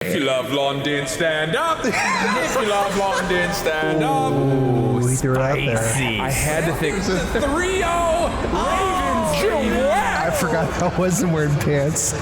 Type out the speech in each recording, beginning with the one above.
If you love London, stand up. If you love London, stand up. Ooh, he threw it out there. I had to think. 3-0 Ravens. I forgot I wasn't wearing pants.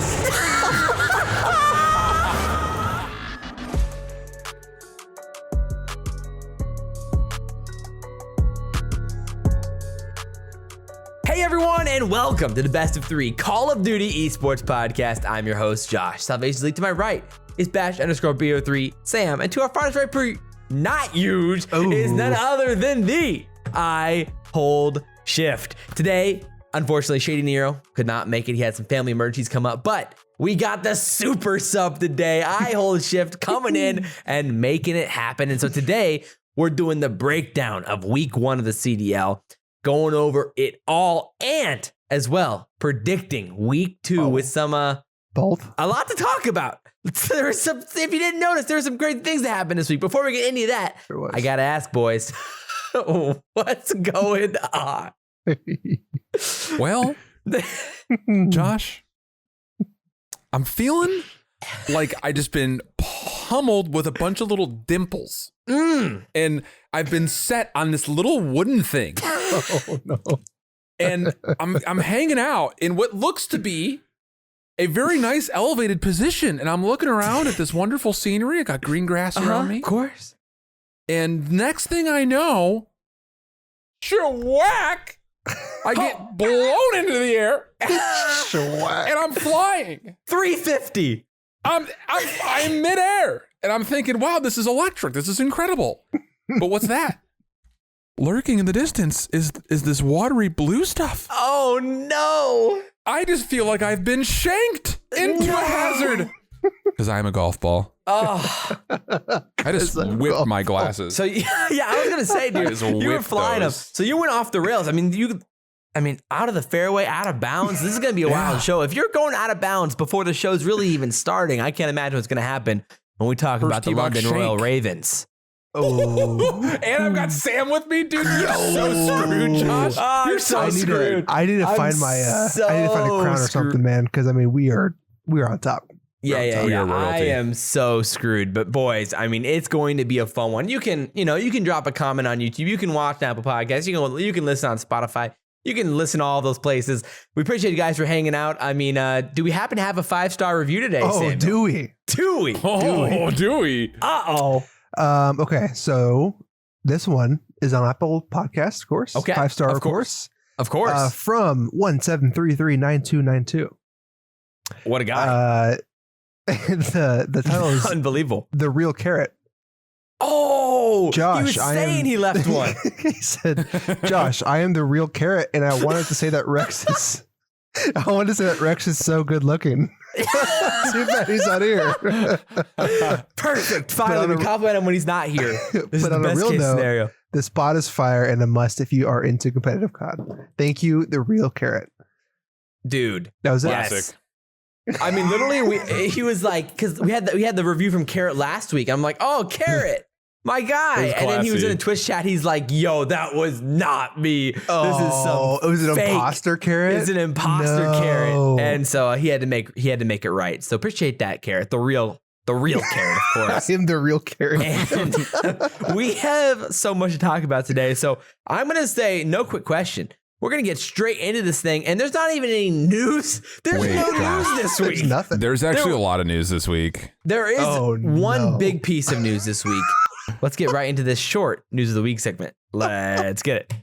Hey everyone, and welcome to the Best of 3 Call of Duty Esports Podcast. I'm your host, Josh. SalvationsElite to my right is Bash_Bo3 Sam, and to our farthest right not used is none other than the IHOLDSHIFT. Today, unfortunately, ShadyNero could not make it. He had some family emergencies come up, but we got the super sub today. IHOLDSHIFT coming in and making it happen. And so today, we're doing the breakdown of week 1 of the CDL, going over it all, and as well predicting week 2 with some both a lot to talk about. There was some, if you didn't notice, there were some great things that happened this week. Before we get into that, I gotta ask, boys, what's going on? Well, Josh, I'm feeling like I just been pummeled with a bunch of little dimples. And I've been set on this little wooden thing. Oh no. And I'm hanging out in what looks to be a very nice elevated position. And I'm looking around at this wonderful scenery. I got green grass around me. Of course. And next thing I know, whack! I get blown into the air. And I'm flying. 350. I'm midair. And I'm thinking, wow, this is electric. This is incredible. But what's that? Lurking in the distance is this watery blue stuff. Oh no. I just feel like I've been shanked into a hazard. Because I'm a golf ball. Oh. I just whipped my glasses. So yeah, I was gonna say, dude, you were flying up. So you went off the rails. I mean, out of the fairway, out of bounds. This is gonna be a wild show. If you're going out of bounds before the show's really even starting, I can't imagine what's gonna happen when we talk about the London Royal Ravens. Oh. And I've got Sam with me, dude. You're so screwed, Josh. You're so screwed. I need to find my I need to find a crown or something, man, because I mean we are on top. Yeah. I am so screwed. But boys, I mean, it's going to be a fun one. You can drop a comment on YouTube. You can watch Apple Podcasts. You can listen on Spotify. You can listen to all those places. We appreciate you guys for hanging out. I mean, do we happen to have a 5-star review today, Sam? Do we? Do we? Uh-oh. Okay, so this one is on Apple Podcasts, of course. Okay. 5-star, of course. Of course. From 17339292. What a guy. The title is unbelievable. The Real Carrot. Oh, Josh, he was saying he left one. He said, Josh, I am the real carrot, and I wanted to say that Rex is so good looking. Too bad he's not here. Perfect. Finally, we compliment him when he's not here. This is the best case scenario. The spot is fire and a must if you are into competitive COD. Thank you, the Real Carrot. Dude. That was it. Yes. I mean, literally, he was like, because we had the review from Carrot last week. I'm like, oh, Carrot, my guy. And then he was in a Twitch chat. He's like, yo, that was not me. Oh, this is some it was an fake. imposter carrot? It's an imposter carrot. And so he had to make it right. So appreciate that, Carrot. The real carrot, of course. I am the real carrot. And we have so much to talk about today. So I'm going to say no quick question. We're going to get straight into this thing. And there's not even any news. There's no news this week. There's nothing. There's actually a lot of news this week. There is one big piece of news this week. Let's get right into this short news of the week segment. Let's get it.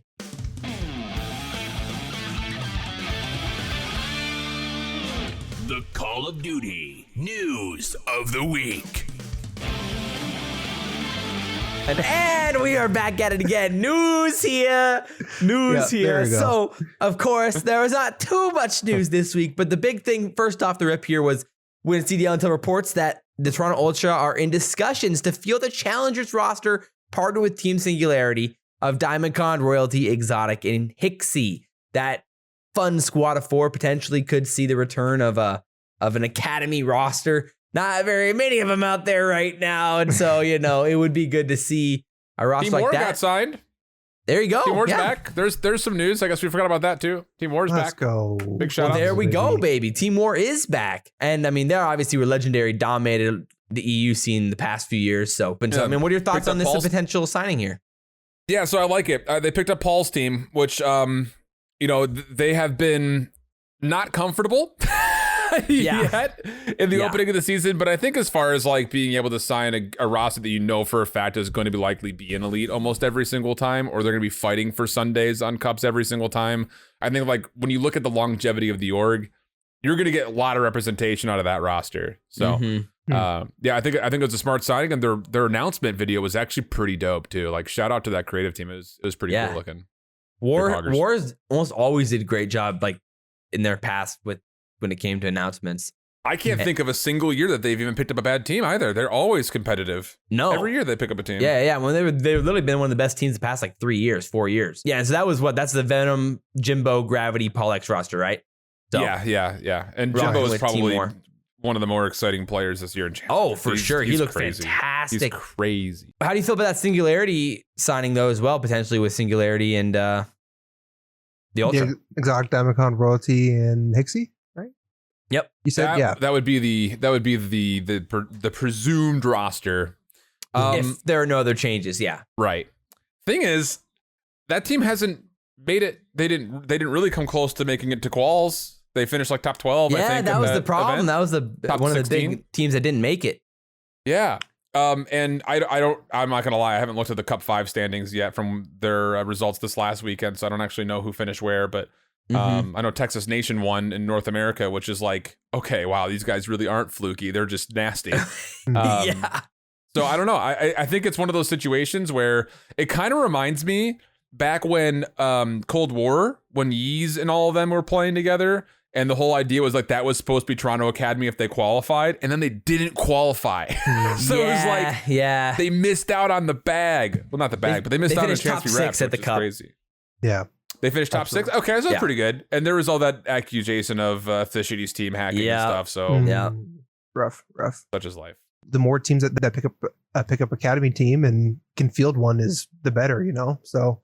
The Call of Duty News of the Week. And we are back at it again. News here. So, of course, there was not too much news this week, but the big thing first off the rip here was when CDL Intel reports that the Toronto Ultra are in discussions to field the Challengers roster partnered with Team Singularity of Diamondcon, Royalty, Exotic, and Hixie. That fun squad of 4 potentially could see the return of an Academy roster. Not very many of them out there right now. And so, it would be good to see a roster like that. Team War got signed. There you go. Team War's back. There's some news. I guess we forgot about that too. Team War's back. Let's go. Big shout out. There we go, baby. Team War is back. And I mean, they're obviously were legendary, dominated the EU scene the past few years. So, but I mean, what are your thoughts on this potential signing here? Yeah, so I like it. They picked up Paul's team, which, they have been not comfortable yet in the opening of the season. But I think as far as like being able to sign a roster that you know for a fact is going to be likely be an elite almost every single time, or they're going to be fighting for Sundays on cups every single time. I think like when you look at the longevity of the org, you're going to get a lot of representation out of that roster. So, I think it was a smart signing, and their announcement video was actually pretty dope too. Like, shout out to that creative team. It was pretty cool looking. Wars almost always did a great job, like in their past when it came to announcements. I can't think of a single year that they've even picked up a bad team either. They're always competitive. No, every year they pick up a team. Yeah. Well, they've literally been one of the best teams the past like 3 years, 4 years. Yeah, and so that's the Venom, Jimbo, Gravity, Paul X roster, right? So, yeah. And Jimbo is probably one of the more exciting players this year in Challenge. Oh, for sure. He looks fantastic. He's crazy. How do you feel about that Singularity signing, though, as well, potentially with Singularity and the Ultra? The Exotic Diamond Royalty and Hixie, right? Yep. You said that would be the presumed roster. If there are no other changes, Right. Thing is, that team hasn't made it. They didn't really come close to making it to quals. They finished like top 12. Yeah, I think, that was the problem. Event. That was one of 16. the big teams that didn't make it. Yeah. And I'm not gonna lie, I haven't looked at the Cup 5 standings yet from their results this last weekend, so I don't actually know who finished where. But I know Texas Nation won in North America, which is like, okay, wow, these guys really aren't fluky. They're just nasty. Yeah. So I don't know. I think it's one of those situations where it kind of reminds me back when Cold War, when Yeez and all of them were playing together. And the whole idea was like that was supposed to be Toronto Academy if they qualified, and then they didn't qualify. So it was like they missed out on the bag. Well, not the bag, but they missed out on a chance to be reps, at the Cup. Crazy. Yeah. They finished top 6? Okay, so that's pretty good. And there was all that accusation of Fishity's team hacking and stuff. So rough. Such is life. The more teams that pick up Academy team and can field one is the better, So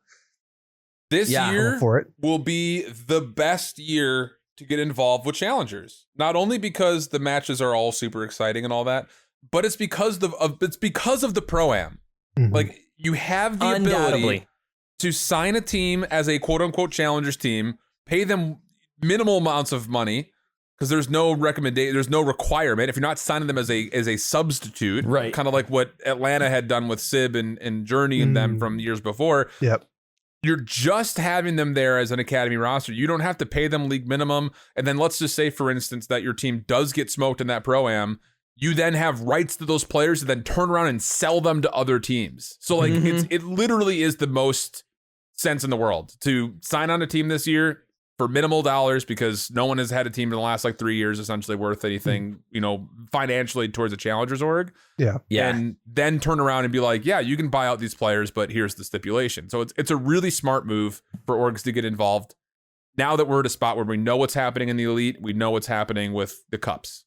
this year for it. will be the best year to get involved with challengers, not only because the matches are all super exciting and all that, but it's because of the pro-am. Like, you have the ability to sign a team as a quote unquote challengers team, pay them minimal amounts of money because there's no recommendation, there's no requirement. If you're not signing them as a substitute, right? Kind of like what Atlanta had done with Sib and Journey and them from years before. Yep. You're just having them there as an academy roster. You don't have to pay them league minimum. And then let's just say, for instance, that your team does get smoked in that pro-am. You then have rights to those players to then turn around and sell them to other teams. So like it literally is the most sense in the world to sign on a team this year for minimal dollars, because no one has had a team in the last like 3 years essentially worth anything, financially towards a challengers org. Yeah. And then turn around and be like, yeah, you can buy out these players, but here's the stipulation. So it's a really smart move for orgs to get involved. Now that we're at a spot where we know what's happening in the elite, we know what's happening with the cups.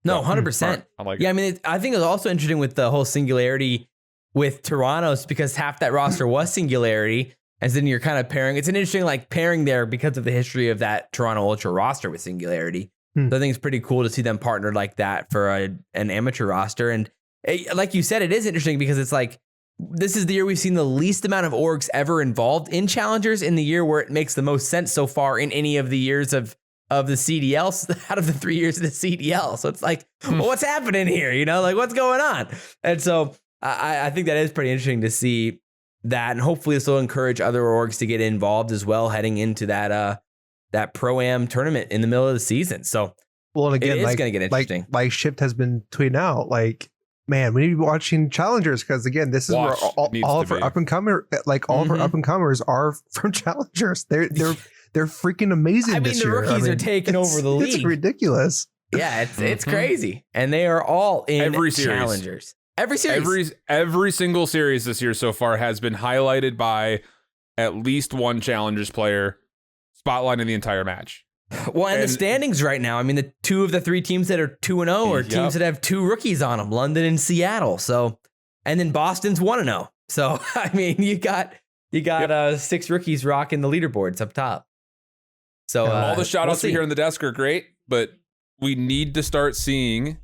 No, 100%. I like it. I mean, I think it was also interesting with the whole Singularity with Toronto's, because half that roster was Singularity. And then you're kind of pairing. It's an interesting pairing there because of the history of that Toronto Ultra roster with Singularity. So I think it's pretty cool to see them partnered like that for an amateur roster. And like you said, it is interesting because it's like, this is the year we've seen the least amount of orgs ever involved in challengers, in the year where it makes the most sense so far in any of the years of the CDL, out of the 3 years of the CDL. So it's like, well, what's happening here? Like what's going on? And so I think that is pretty interesting to see that, and hopefully this will encourage other orgs to get involved as well heading into that pro-am tournament in the middle of the season. So and again, it's going to get interesting. Like Shift has been tweeting out, like, man, we need to be watching challengers, because again, this is where all of our up and comers, all of our up and comers are from challengers. They're freaking amazing. I mean, this the year. rookies are taking over the league. It's ridiculous. Yeah, it's crazy, and they are all in every series. Challengers. Every series. Every single series this year so far has been highlighted by at least one challengers player spotlighting the entire match. Well, and the standings right now, I mean, the 2 of the 3 teams that are 2-0 are teams that have 2 rookies on them, London and Seattle. So, and then Boston's 1-0. So, I mean, you got 6 rookies rocking the leaderboards up top. So all the shout outs we hear on the desk are great, but we need to start seeing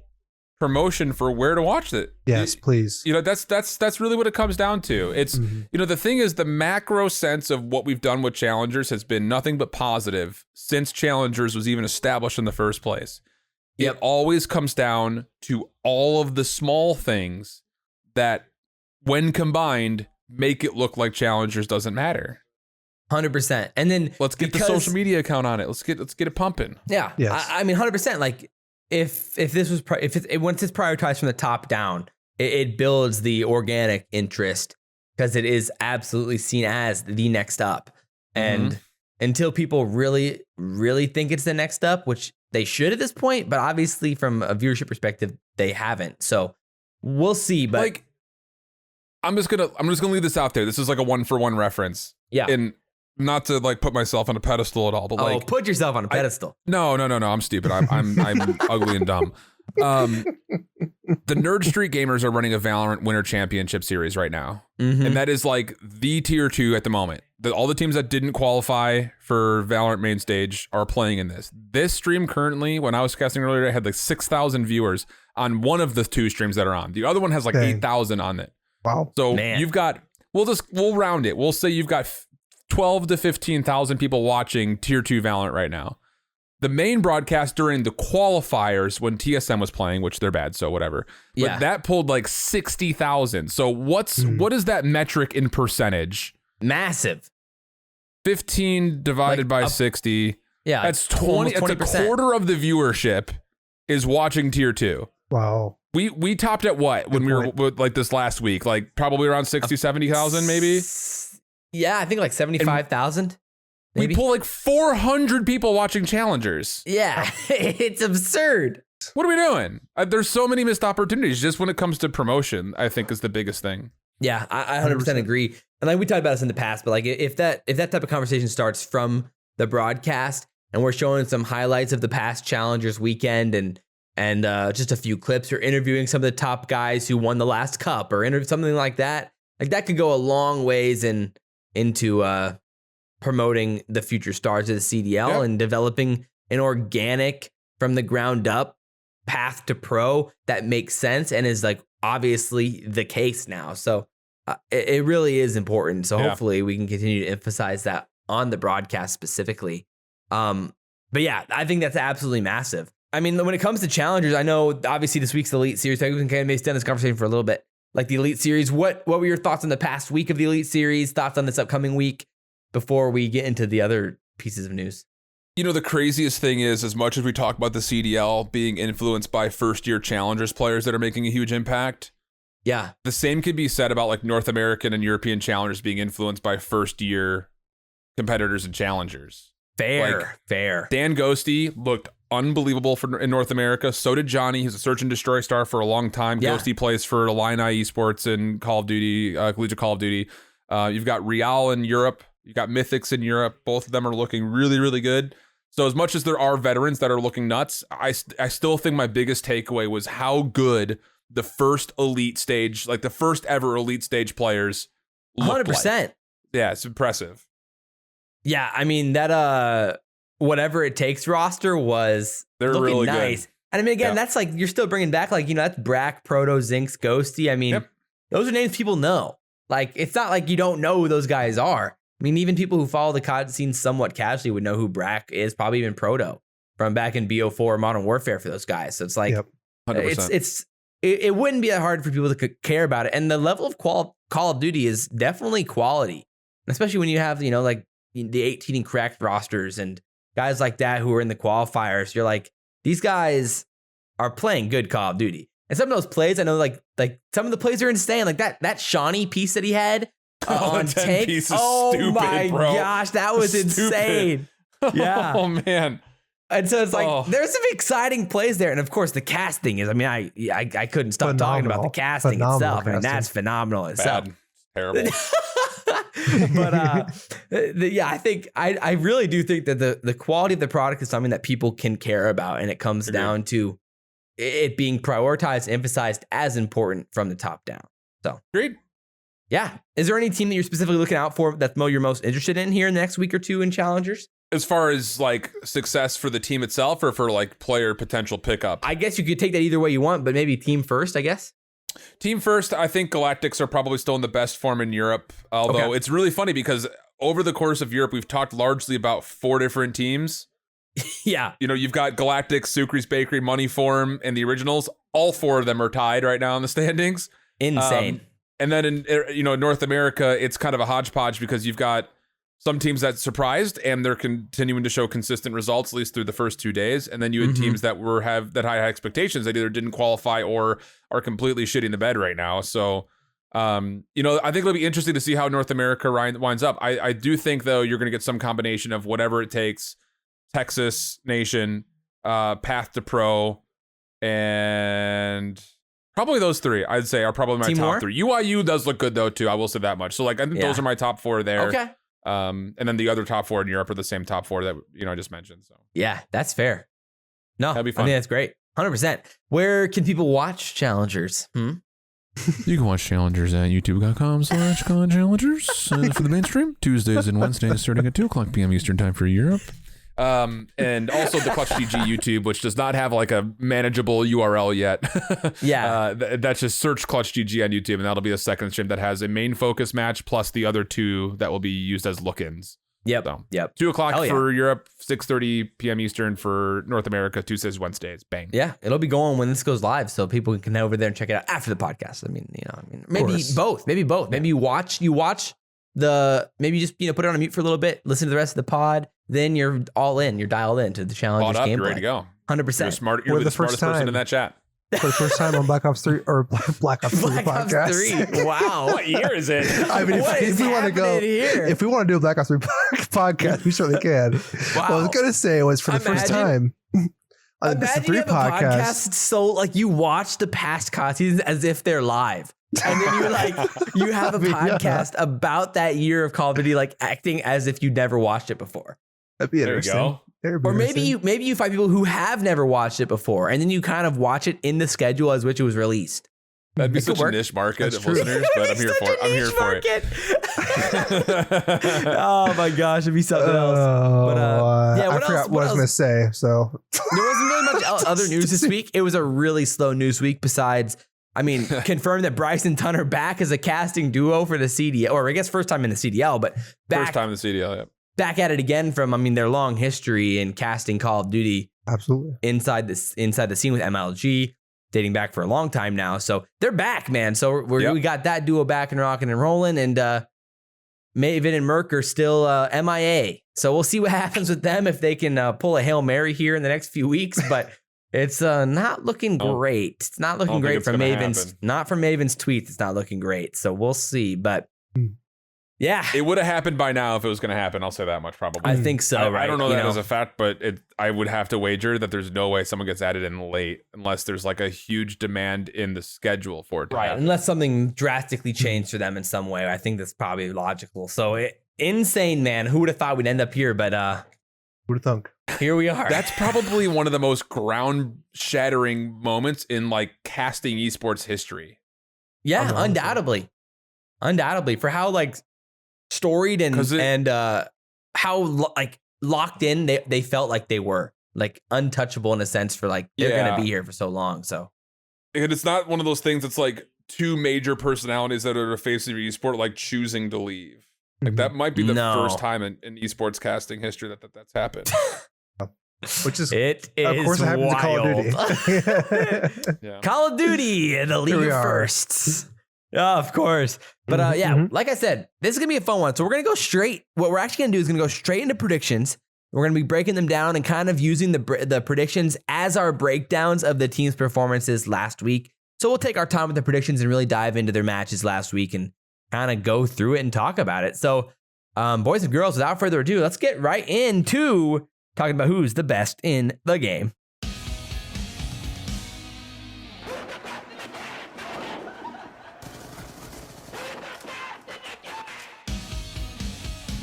promotion for where to watch it. Yes, please. You know, that's really what it comes down to. It's you know, the thing is, the macro sense of what we've done with Challengers has been nothing but positive since Challengers was even established in the first place. It always comes down to all of the small things that, when combined, make it look like Challengers doesn't matter. 100%. And then let's get the social media account on it. Let's get it pumping. Yeah. Yes. I mean, 100%. Like if this was once it's prioritized from the top down, it builds the organic interest because it is absolutely seen as the next up. And until people really, really think it's the next up, which they should at this point, but obviously from a viewership perspective, they haven't. So we'll see. But like, I'm just gonna leave this out there. This is like a 1-for-1 reference. Yeah. And not to like put myself on a pedestal at all, but like put yourself on a pedestal. No. I'm stupid. I'm ugly and dumb. The Nerd Street Gamers are running a Valorant Winter Championship Series right now. And that is like the tier 2 at the moment. All the teams that didn't qualify for Valorant main stage are playing in this. This stream currently, when I was casting earlier, I had like 6,000 viewers on one of the 2 streams that are on. The other one has like 8,000 on it. Wow. So you've got, we'll round it. We'll say you've got 12 to 15,000 people watching tier 2 Valorant right now. The main broadcast during the qualifiers when TSM was playing, which they're bad, so whatever. But that pulled like 60,000. So what is that metric in percentage? Massive. 15 divided by 60. Yeah. That's 20. It's a quarter of the viewership is watching tier 2. Wow. We topped at what when we were like this last week? Like probably around 60, 70,000 maybe? Yeah, I think like 75,000. We pull like 400 people watching Challengers. Yeah, it's absurd. What are we doing? There's so many missed opportunities just when it comes to promotion, I think is the biggest thing. Yeah, I 100% agree. And like we talked about this in the past, but like if that type of conversation starts from the broadcast and we're showing some highlights of the past Challengers weekend and just a few clips or interviewing some of the top guys who won the last cup or something like that could go a long ways into promoting the future stars of the CDL and developing an organic from the ground up path to pro that makes sense and is like obviously the case now. So it really is important. So hopefully we can continue to emphasize that on the broadcast specifically. But yeah, I think that's absolutely massive. I mean, when it comes to Challengers, I know obviously this week's Elite Series. So we can kind of extend this conversation for a little bit. Like the Elite Series, what were your thoughts on the past week of the Elite Series? Thoughts on this upcoming week before we get into the other pieces of news? You know, the craziest thing is, as much as we talk about the CDL being influenced by first-year Challengers players that are making a huge impact, the same could be said about like North American and European Challengers being influenced by first-year competitors and Challengers. Fair. Dan Ghosty looked unbelievable in North America. So did Johnny. He's a search and destroy star for a long time. Ghosty plays for Illini Esports and Call of Duty, Collegiate Call of Duty. You've got Real in Europe. You've got Mythics in Europe. Both of them are looking really, really good. So as much as there are veterans that are looking nuts, I still think my biggest takeaway was how good the first Elite Stage, like the first ever Elite Stage players looked 100%. like. Yeah, it's impressive. Yeah, I mean, that whatever it takes roster was looking really nice. Good. And I mean, again, that's like, you're still bringing back, like, you know, that's Brack, Proto, Zinx, Ghosty. I mean, those are names people know. Like, it's not like you don't know who those guys are. I mean, even people who follow the COD scene somewhat casually would know who Brack is, probably even Proto from back in BO4 Modern Warfare for those guys. So it's like, 100%. It wouldn't be that hard for people to care about it. And the level of Call of Duty is definitely quality, especially when you have, you know, like the 18 cracked rosters and guys like that who are in the qualifiers. You're like, these guys are playing good Call of Duty. And some of those plays, I know, like some of the plays are insane. Like that Shawnee piece that he had on tank. Oh stupid, my gosh, that was insane. Yeah. Oh man. And so it's like there's some exciting plays there, and of course the casting is. I mean, I couldn't stop talking about the casting itself. I mean, that's phenomenal itself. Terrible. But I think I really do think that the quality of the product is something that people can care about, and it comes down to it being prioritized, emphasized as important from the top down. So agreed. Yeah. Is there any team that you're specifically looking out for that you're most interested in here in the next week or two in Challengers? As far as like success for the team itself or for like player potential pickup? I guess you could take that either way you want, but maybe team first, I guess. Team first, I think Galactics are probably still in the best form in Europe. Although it's really funny because over the course of Europe, we've talked largely about 4 different teams. Yeah. You know, you've got Galactics, Sucre's Bakery, Moneyform, and the Originals. All 4 of them are tied right now in the standings. Insane. And then in North America, it's kind of a hodgepodge because you've got some teams that surprised and they're continuing to show consistent results, at least through the first 2 days. And then you had teams that have high expectations that either didn't qualify or are completely shitting the bed right now. So, I think it'll be interesting to see how North America winds up. I do think, though, you're going to get some combination of whatever it takes, Texas Nation, Path to Pro, and probably those 3, I'd say, are probably my top 3. UIU does look good, though, too. I will say that much. So, like, I think those are my top 4 there. Okay. And then the other top 4 in Europe are the same top 4 that I just mentioned. So yeah, that's fair. No, that'd be fun. I think that's great. 100%. Where can people watch Challengers? You can watch Challengers at youtube.com/CoD Challengers for the mainstream. Tuesdays and Wednesdays starting at 2:00 p.m. Eastern time for Europe. And also the Clutch GG YouTube, which does not have like a manageable URL yet. That's just search Clutch GG on YouTube, and that'll be the second stream that has a main focus match plus the other 2 that will be used as look-ins. Yep. So, yep. 2:00 for Europe, 6:30 p.m. Eastern for North America, Tuesdays, Wednesdays. Bang. Yeah, it'll be going when this goes live, so people can head over there and check it out after the podcast. Maybe both. Maybe both. Maybe you watch maybe just put it on a mute for a little bit, listen to the rest of the pod, then you're all in. You're dialed in to the Challengers gameplay. You're ready to go. 100%. You're the smartest person in that chat. For the first time on Black Ops 3 or Black Ops 3 podcast. Ops 3. Wow. What year is it? I mean, if we want to go, if we want to do a Black Ops 3 podcast, we certainly can. Wow. What I was going to say was for the first time on the 3 podcast. So like you watch the past COD seasons as if they're live. And then you have a podcast about that year of Call of Duty, like acting as if you'd never watched it before. That'd be interesting. There you go. Or maybe you find people who have never watched it before, and then you kind of watch it in the schedule as which it was released. That'd be such a niche market of listeners, but I'm here for it. I'm here for it. Oh my gosh, it'd be something else. But I forgot what I was going to say. So there wasn't really much other news this week. It was a really slow news week. Besides, confirmed that Bryce and Tunn are back as a casting duo for the CDL, or I guess first time in the CDL, but back. First time in the CDL, yeah. Back at it again from, their long history in casting Call of Duty. Absolutely. Inside the scene with MLG, dating back for a long time now. So they're back, man. So we got that duo back and rocking and rolling, and Maven and Merc are still MIA. So we'll see what happens with them if they can pull a Hail Mary here in the next few weeks. But it's not looking great. It's not looking great from Maven's. Not from Maven's tweets. It's not looking great. So we'll see. But yeah, it would have happened by now if it was going to happen. I'll say that much, probably. I think so. I don't know that as a fact, but I would have to wager that there's no way someone gets added in late unless there's like a huge demand in the schedule for it to happen. Unless something drastically changed for them in some way. I think that's probably logical. So insane, man. Who would have thought we'd end up here? But who'd have thunk? Here we are. That's probably one of the most ground-shattering moments in like casting esports history. Yeah, undoubtedly for how like storied and how like locked in they felt like they were like untouchable in a sense for like they're gonna be here for so long. So and it's not one of those things that's like 2 major personalities that are the face of your esport like choosing to leave. Like that might be the first time in esports casting history that's happened. Which is it of course it happens wild. To Call of Duty. Call of Duty, the league of firsts. Of course. But like I said, this is going to be a fun one. So we're going to go straight. What we're actually going to do is going to go straight into predictions. We're going to be breaking them down and kind of using the predictions as our breakdowns of the team's performances last week. So we'll take our time with the predictions and really dive into their matches last week and kind of go through it and talk about it. So boys and girls, without further ado, let's get right into talking about who's the best in the game.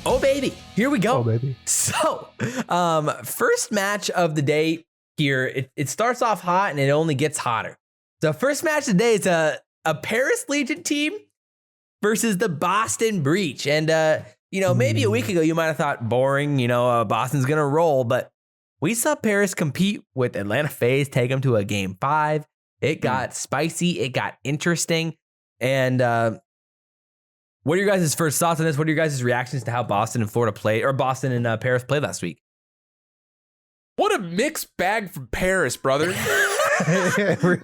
Oh, baby. Here we go. Oh, baby. So, first match of the day here. It starts off hot and it only gets hotter. The first match of the day is a Paris Legion team versus the Boston Breach. And maybe a week ago you might have thought boring, Boston's going to roll, but we saw Paris compete with Atlanta FaZe, take them to a game 5. It got spicy. It got interesting. And what are your guys' first thoughts on this? What are your guys' reactions to how Boston and Florida played, or Boston and Paris played last week? What a mixed bag from Paris, brother.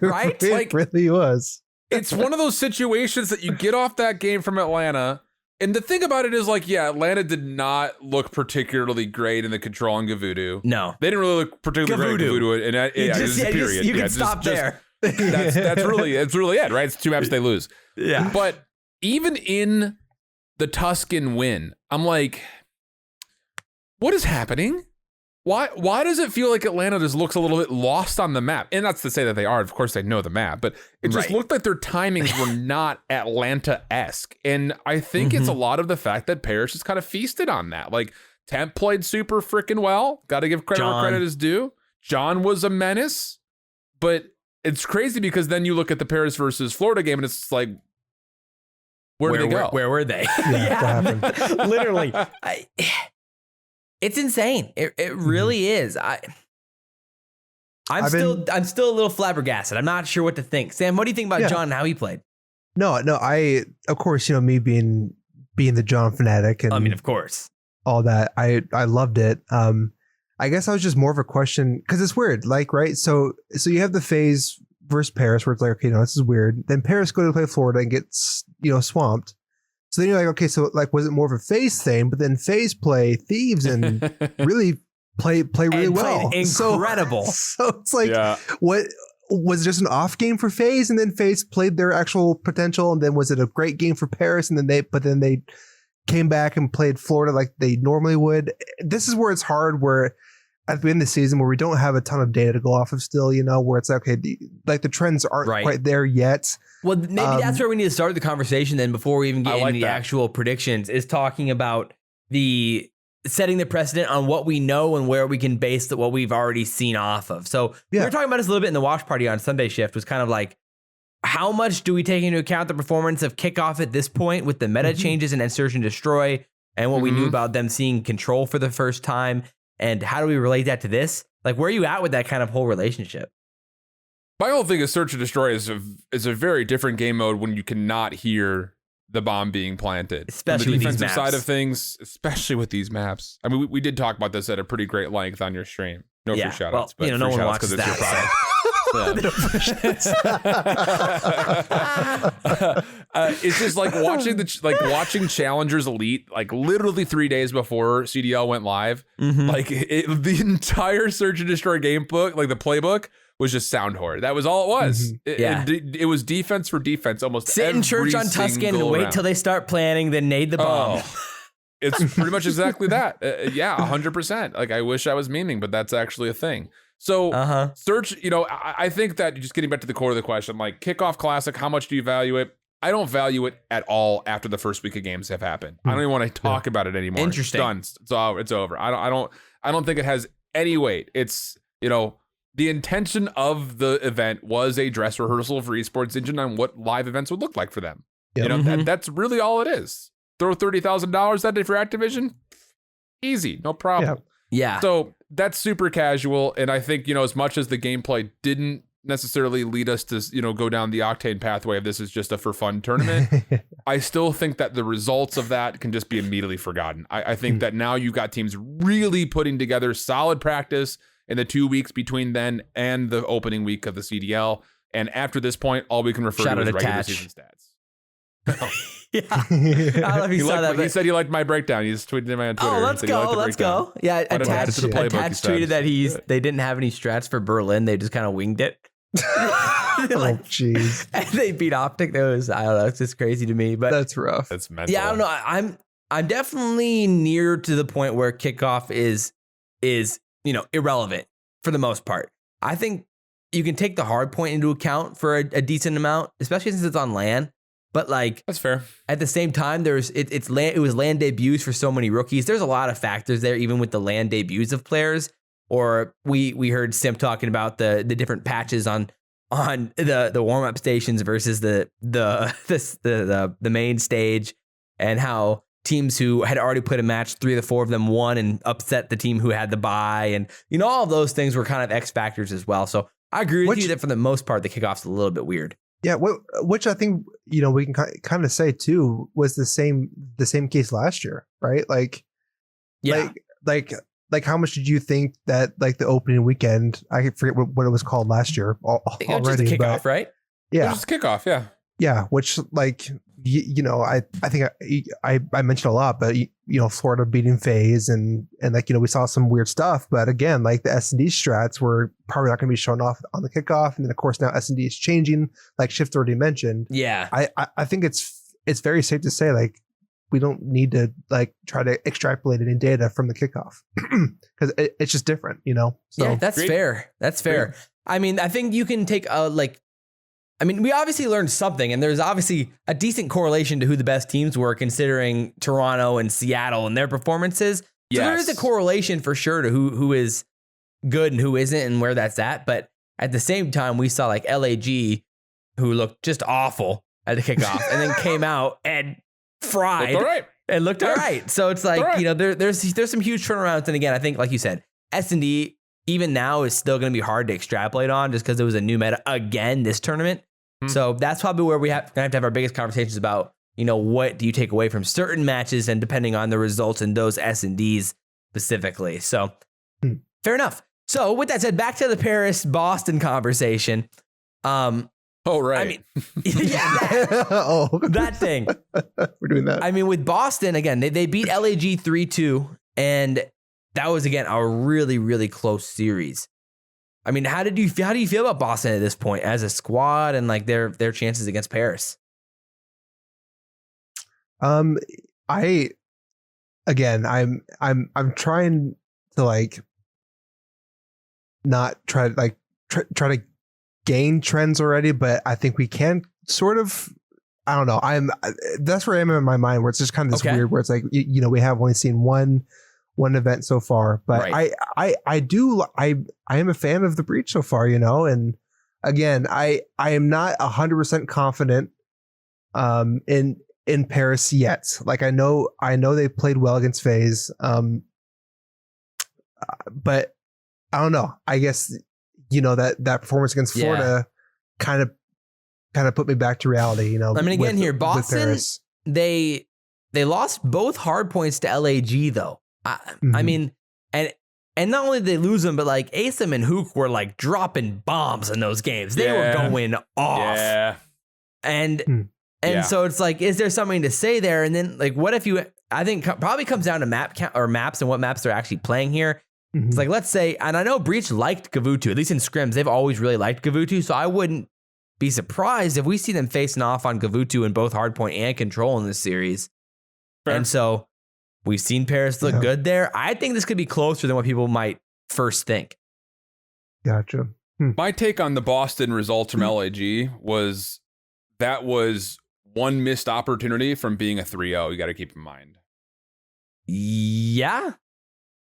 Right? It really was. It's one of those situations that you get off that game from Atlanta. And the thing about it is, Atlanta did not look particularly great in the controlling of Voodoo. No. They didn't really look particularly great in Voodoo. And period. You can stop there. That's really it, right? It's 2 maps they lose. Yeah. But even in the Tuscan win, I'm like, what is happening? Why does it feel like Atlanta just looks a little bit lost on the map? And that's to say that they are. Of course, they know the map, but it just looked like their timings were not Atlanta-esque. And I think it's a lot of the fact that Paris just kind of feasted on that. Temp played super freaking well. Got to give credit where credit is due. John was a menace, but it's crazy because then you look at the Paris versus Florida game and it's like, where did they go? Where were they? Yeah. Literally. It's insane. It really is. I'm still a little flabbergasted. I'm not sure what to think. Sam, what do you think about John and how he played? No, of course, me being the John fanatic and of course, all that. I loved it. I guess I was just more of a question because it's weird, right? So you have the FaZe versus Paris where it's like, okay, no, this is weird. Then Paris go to play Florida and gets swamped. So then you're like, okay, so was it more of a FaZe thing? But then FaZe play Thieves and really play really well. Incredible. So it's like, what was it just an off game for FaZe, and then FaZe played their actual potential, and then was it a great game for Paris, and then they came back and played Florida like they normally would? This is where it's hard. Where at the end of the season, where we don't have a ton of data to go off of still, where it's okay, the trends aren't quite there yet. Well, maybe that's where we need to start the conversation then before we even get into the actual predictions, is talking about setting the precedent on what we know and where we can base what we've already seen off of. So we were talking about this a little bit in the watch party on Sunday Shift, was kind of like, how much do we take into account the performance of Kickoff at this point with the meta changes in Search and Destroy and what we knew about them seeing Control for the first time? And how do we relate that to this? Where are you at with that kind of whole relationship? My whole thing is Search and Destroy is a very different game mode when you cannot hear the bomb being planted. Especially on the with these defensive maps. side of things, especially with these maps. I mean, we did talk about this at a pretty great length on your stream. No free shoutouts, but no one watches because it's your product. It's just like watching Challengers Elite, literally 3 days before CDL went live. The entire Search and Destroy game book, the playbook, was just sound horror. That was all it was. It was defense for defense almost. Sit in church on Tuscan and wait till they start planning, then nade the bomb. It's pretty much exactly that. 100%. I wish I was memeing, but that's actually a thing. So Search, I think that just getting back to the core of the question, Kickoff Classic, how much do you value it? I don't value it at all after the first week of games have happened. I don't even want to talk about it anymore. Interesting. It's done. It's over. I don't think it has any weight. It's, the intention of the event was a dress rehearsal for Esports Engine on what live events would look like for them. That's really all it is. Throw $30,000 at it for Activision. Easy, no problem. Yeah. So that's super casual. And I think, as much as the gameplay didn't necessarily lead us to, go down the Octane pathway of this is just a for fun tournament, I still think that the results of that can just be immediately forgotten. I think that now you've got teams really putting together solid practice in the 2 weeks between then and the opening week of the CDL. And after this point, all we can refer to is regular season stats. I don't know if you saw that. He said he liked my breakdown. He just tweeted me on Twitter. Oh, let's go. Yeah, Attach tweeted that they didn't have any strats for Berlin. They just kind of winged it. Oh, jeez. And they beat OpTic. I don't know. It's just crazy to me. But that's rough. That's mental. Yeah, I don't know. I'm definitely near to the point where Kickoff is irrelevant for the most part. I think you can take the hard point into account for a decent amount, especially since it's on LAN. But that's fair. At the same time, it was LAN debuts for so many rookies. There's a lot of factors there, even with the LAN debuts of players. Or we heard Simp talking about the different patches on the warm up stations versus the main stage, and how teams who had already played a match, 3 of the 4 of them won and upset the team who had the bye. And, all of those things were kind of X factors as well. So I agree with you that for the most part, the kickoff's a little bit weird. Yeah, which I think, we can kind of say too was the same case last year, right? Like, yeah. Like how much did you think that like the opening weekend, I forget what it was called last year already. Just a kickoff, right? Yeah. Just a kickoff, yeah. Yeah, which like, I think I mentioned a lot, but Florida beating FaZe and like, we saw some weird stuff, but again, like the S&D strats were probably not going to be shown off on the kickoff. And then of course now S&D is changing, like Shift already mentioned. Yeah. I think it's very safe to say like, we don't need to like try to extrapolate any data from the kickoff because it's just different, So yeah, that's fair. That's fair. I mean, I think you can take we obviously learned something, and there's obviously a decent correlation to who the best teams were, considering Toronto and Seattle and their performances. Yes. So there is a correlation for sure to who is good and who isn't and where that's at. But at the same time, we saw like LAG, who looked just awful at the kickoff, and then came out and fried and looked all right. So it's like, there's some huge turnarounds. And again, I think, like you said, S&D even now is still going to be hard to extrapolate on just because it was a new meta again this tournament. So that's probably where we have to have our biggest conversations about, what do you take away from certain matches and depending on the results in those S&Ds specifically. So fair enough. So with that said, back to the Paris-Boston conversation. Oh, right. I mean, that thing. We're doing that. I mean, with Boston, again, they beat LAG 3-2, and that was, again, a really, really close series. I mean, how do you feel about Boston at this point as a squad and like their chances against Paris? I'm trying to like not try to gain trends already, but I think we can sort of. I don't know. That's where I am in my mind, where it's just kind of this weird, where it's like we have only seen one event so far, but right. I am a fan of the breach so far, and again, I am not 100% confident in Paris yet. Like I know they played well against FaZe, but I don't know. I guess that performance against Florida kind of put me back to reality. I mean, again, here Boston, they lost both hard points to LAG though. I mean, and not only did they lose them, but like Asem and Hook were like dropping bombs in those games. They were going off. Yeah. And so it's like, is there something to say there? And then like, what if I think probably comes down to map count or maps and what maps they're actually playing here. It's like, let's say, and I know Breach liked Gavutu, at least in scrims, they've always really liked Gavutu. So I wouldn't be surprised if we see them facing off on Gavutu in both hardpoint and control in this series. Fair. And so we've seen Paris look good there. I think this could be closer than what people might first think. Gotcha. My take on the Boston results from LAG was that was one missed opportunity from being a 3-0. You got to keep in mind. Yeah.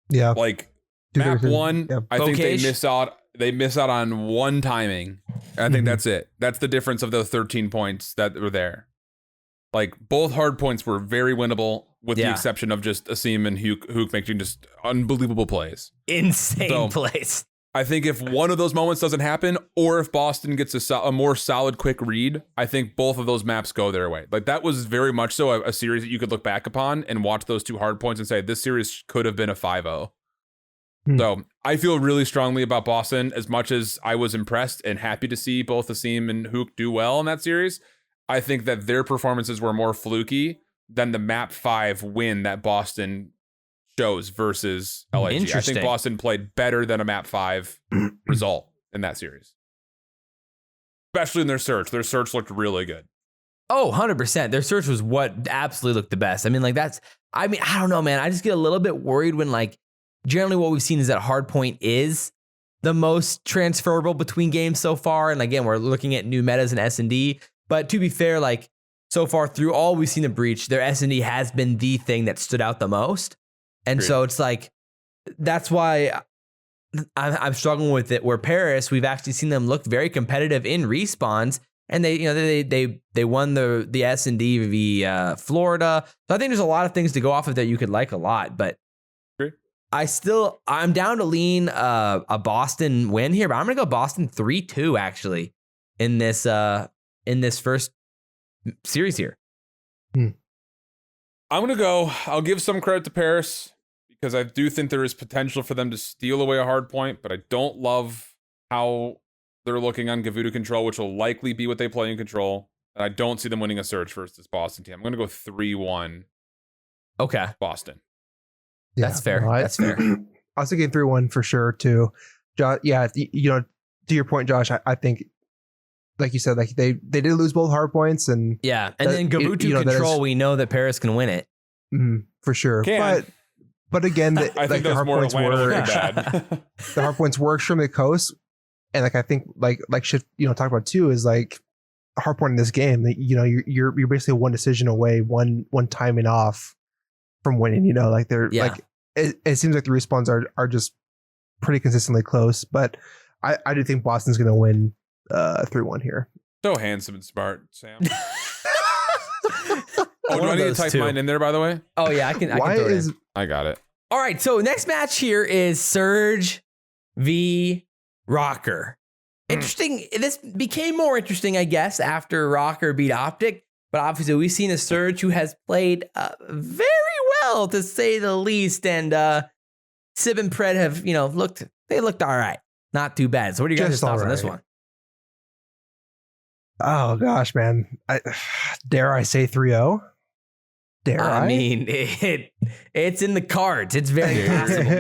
Yeah. Like map one, I think they miss out. They miss out on one timing. I think that's it. That's the difference of those 13 points that were there. Like both hard points were very winnable, with the exception of just Asim and Hook making just unbelievable plays. Insane plays. I think if one of those moments doesn't happen, or if Boston gets a more solid, quick read, I think both of those maps go their way. Like that was very much so a series that you could look back upon and watch those two hard points and say, this series could have been a 5-0. So I feel really strongly about Boston. As much as I was impressed and happy to see both Asim and Hook do well in that series, I think that their performances were more fluky than the map 5 win that Boston shows versus LAG. I think Boston played better than a map 5 result in that series. Especially in their search. Their search looked really good. Oh, 100%. Their search was what absolutely looked the best. I mean, I don't know, man. I just get a little bit worried when like, generally what we've seen is that hardpoint is the most transferable between games so far. And again, we're looking at new metas and S&D. But to be fair, like so far through all we've seen the breach, their S&D has been the thing that stood out the most. And so it's like, that's why I'm struggling with it. Where Paris, we've actually seen them look very competitive in respawns. and they won the S&D v Florida. So I think there's a lot of things to go off of that you could like a lot, but I'm down to lean a Boston win here, but I'm gonna go Boston 3-2 actually in this first series here. I'll give some credit to Paris because I do think there is potential for them to steal away a hard point, but I don't love how they're looking on Gavuda Control, which will likely be what they play in Control. And I don't see them winning a Surge versus this Boston team. I'm going to go 3-1. Okay. Boston. Yeah, that's fair. That's fair. I was thinking 3-1 for sure too. Josh, yeah, to your point, Josh, I think, like you said, like they did lose both hard points, and then Gavuda Control, we know that Paris can win it for sure. But again, the hard points the hard points were extremely close, and like I think like shit talk about too is like a hard point in this game that you're basically one decision away, one timing off from winning. Like they're like it seems like the respawns are just pretty consistently close, but I do think Boston's going to win 3-1 here. So handsome and smart, Sam. Do I need to type mine in there, by the way? Oh yeah, I can throw it in. I got it. All right, so next match here is Surge v Rokkr. Interesting. This became more interesting, I guess, after Rokkr beat OpTic. But obviously, we've seen a Surge who has played very well, to say the least. And Sib and Pred have, looked all right. Not too bad. So what are you guys' thoughts on this one? Oh, gosh, man. Dare I say 3-0? I mean, it's in the cards. It's very possible.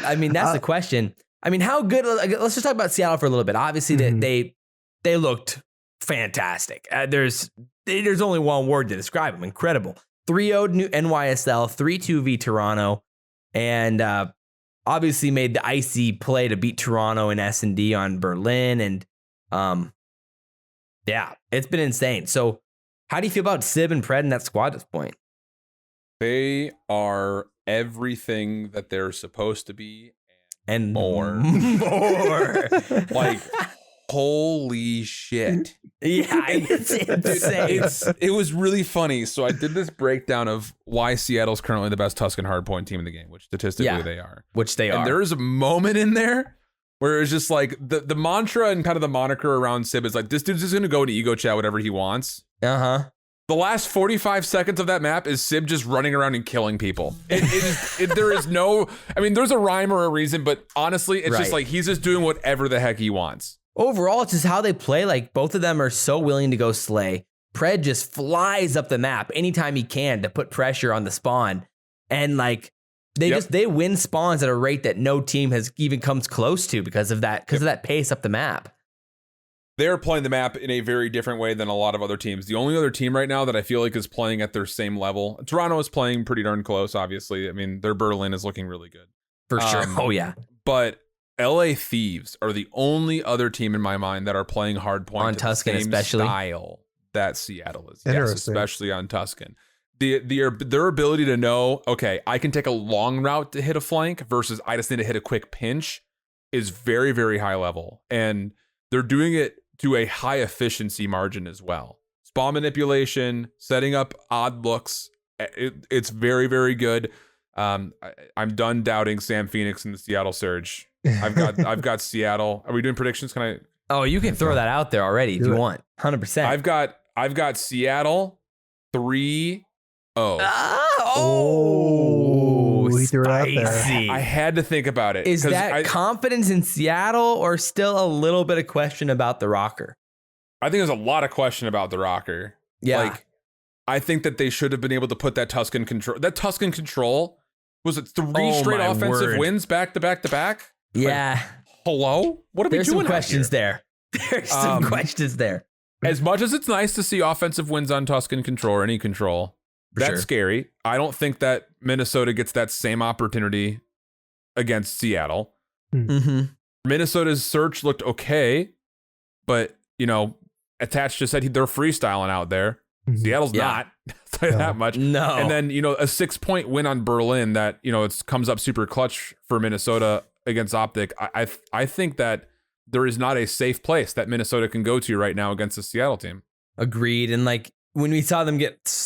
I mean, that's the question. I mean, how good? Let's just talk about Seattle for a little bit. Obviously, they looked fantastic. There's only one word to describe them: incredible. 3-0 NYSL, 3-2 v Toronto, and obviously made the icy play to beat Toronto in S&D on Berlin, and it's been insane. So, how do you feel about Sib and Pred in that squad at this point? They are everything that they're supposed to be. And more. Like, holy shit. Yeah, it's insane. It was really funny. So I did this breakdown of why Seattle's currently the best Tuscan hardpoint team in the game, which statistically they are. Which they are. And there is a moment in there where it's just like the mantra and kind of the moniker around Sib is like, this dude's just going to go into ego chat whatever he wants. Uh-huh. The last 45 seconds of that map is Sib just running around and killing people. There is no, I mean, there's a rhyme or a reason, but honestly, it's just like he's just doing whatever the heck he wants. Overall, it's just how they play. Like, both of them are so willing to go slay. Pred just flies up the map anytime he can to put pressure on the spawn. And like, they win spawns at a rate that no team has even comes close to because of that pace up the map. They're playing the map in a very different way than a lot of other teams. The only other team right now that I feel like is playing at their same level, Toronto is playing pretty darn close, obviously. I mean, their Berlin is looking really good. For sure. Oh, yeah. But LA Thieves are the only other team in my mind that are playing hardpoint on Tuscan, especially style that Seattle is. Yes, especially on Tuscan. Their ability to know, okay, I can take a long route to hit a flank versus I just need to hit a quick pinch is very, very high level. And they're doing it to a high efficiency margin as well. Spawn manipulation, setting up odd looks. It's very, very good. I'm done doubting Sam Phoenix and the Seattle Surge. I've got Seattle. Are we doing predictions? Can I? Oh, you can throw that out there already if you want. 100%. I've got Seattle 3-0. He threw it out there. I had to think about it. Is that confidence in Seattle or still a little bit of question about the Rokkr? I think there's a lot of question about the Rokkr. Yeah. Like, I think that they should have been able to put that Tuscan control. That Tuscan control, was it 3 straight offensive wins back to back to back? Yeah. Like, hello? What are we doing? There's some questions there. There's some questions there. As much as it's nice to see offensive wins on Tuscan control or any control, that's scary. I don't think that Minnesota gets that same opportunity against Seattle. Mm-hmm. Minnesota's search looked okay, but, Attached just said they're freestyling out there. Seattle's not. I'll tell you that much. No. And then, a 6-point win on Berlin that, it comes up super clutch for Minnesota against OpTic. I think that there is not a safe place that Minnesota can go to right now against the Seattle team. Agreed. And like when we saw them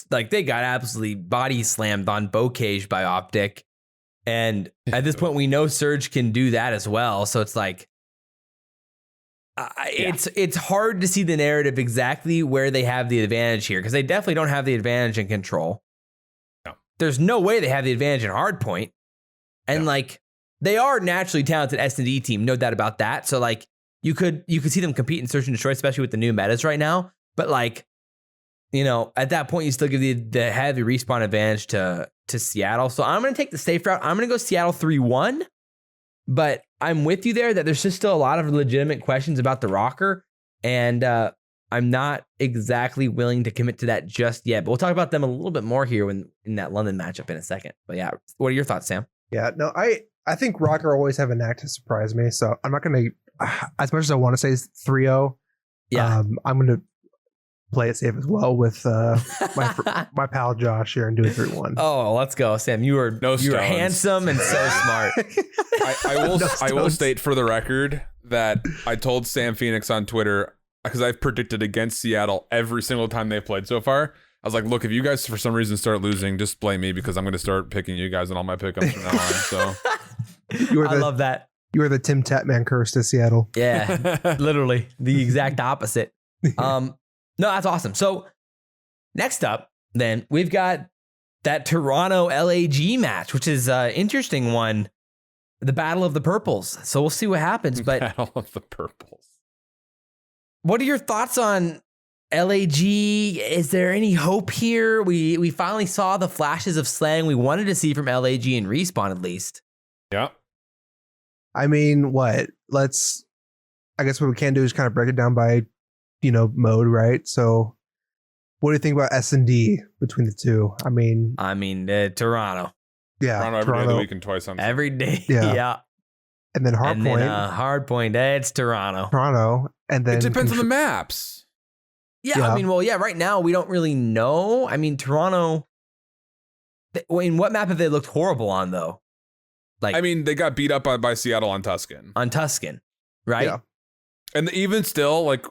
they got absolutely body slammed on Bocage by OpTic. And at this point, we know Surge can do that as well. So it's like, it's hard to see the narrative exactly where they have the advantage here, because they definitely don't have the advantage in control. No. There's no way they have the advantage in hardpoint. And like, they are naturally talented S&D team, no doubt about that. So like, you could see them compete in Search and Destroy, especially with the new metas right now. But like, at that point, you still give the heavy respawn advantage to Seattle. So I'm going to take the safe route. I'm going to go Seattle 3-1. But I'm with you there that there's just still a lot of legitimate questions about the Rokkr. And I'm not exactly willing to commit to that just yet. But we'll talk about them a little bit more here in that London matchup in a second. But yeah, what are your thoughts, Sam? Yeah, no, I think Rokkr always have a knack to surprise me. So I'm not going to, as much as I want to say 3-0, I'm going to play it safe as well with my pal Josh here and do a 3-1. Oh, let's go, Sam. You are handsome and so smart. I will state for the record that I told Sam Phoenix on Twitter, because I've predicted against Seattle every single time they've played so far. I was like, look, if you guys for some reason start losing, just blame me, because I'm going to start picking you guys in all my pickups from now on. So I love that. You are the Tim Tatman curse to Seattle. Yeah, literally the exact opposite. No, that's awesome. So next up, then we've got that Toronto LAG match, which is an interesting one. The Battle of the Purples. So we'll see what happens. But Battle of the Purples. What are your thoughts on LAG? Is there any hope here? We finally saw the flashes of slang we wanted to see from LAG and Respawn, at least. Yeah. I mean, I guess what we can do is kind of break it down by mode, right? So what do you think about S&D between the two? I mean Toronto. Yeah. Toronto every day of the week and twice on every day. Yeah. And then Hardpoint, it's Toronto. And then it depends on the maps. Yeah. I mean, right now we don't really know. I mean, Toronto, in what map have they looked horrible on, though? Like, I mean, they got beat up by Seattle on Tuscan. Right? Yeah. And even still, like,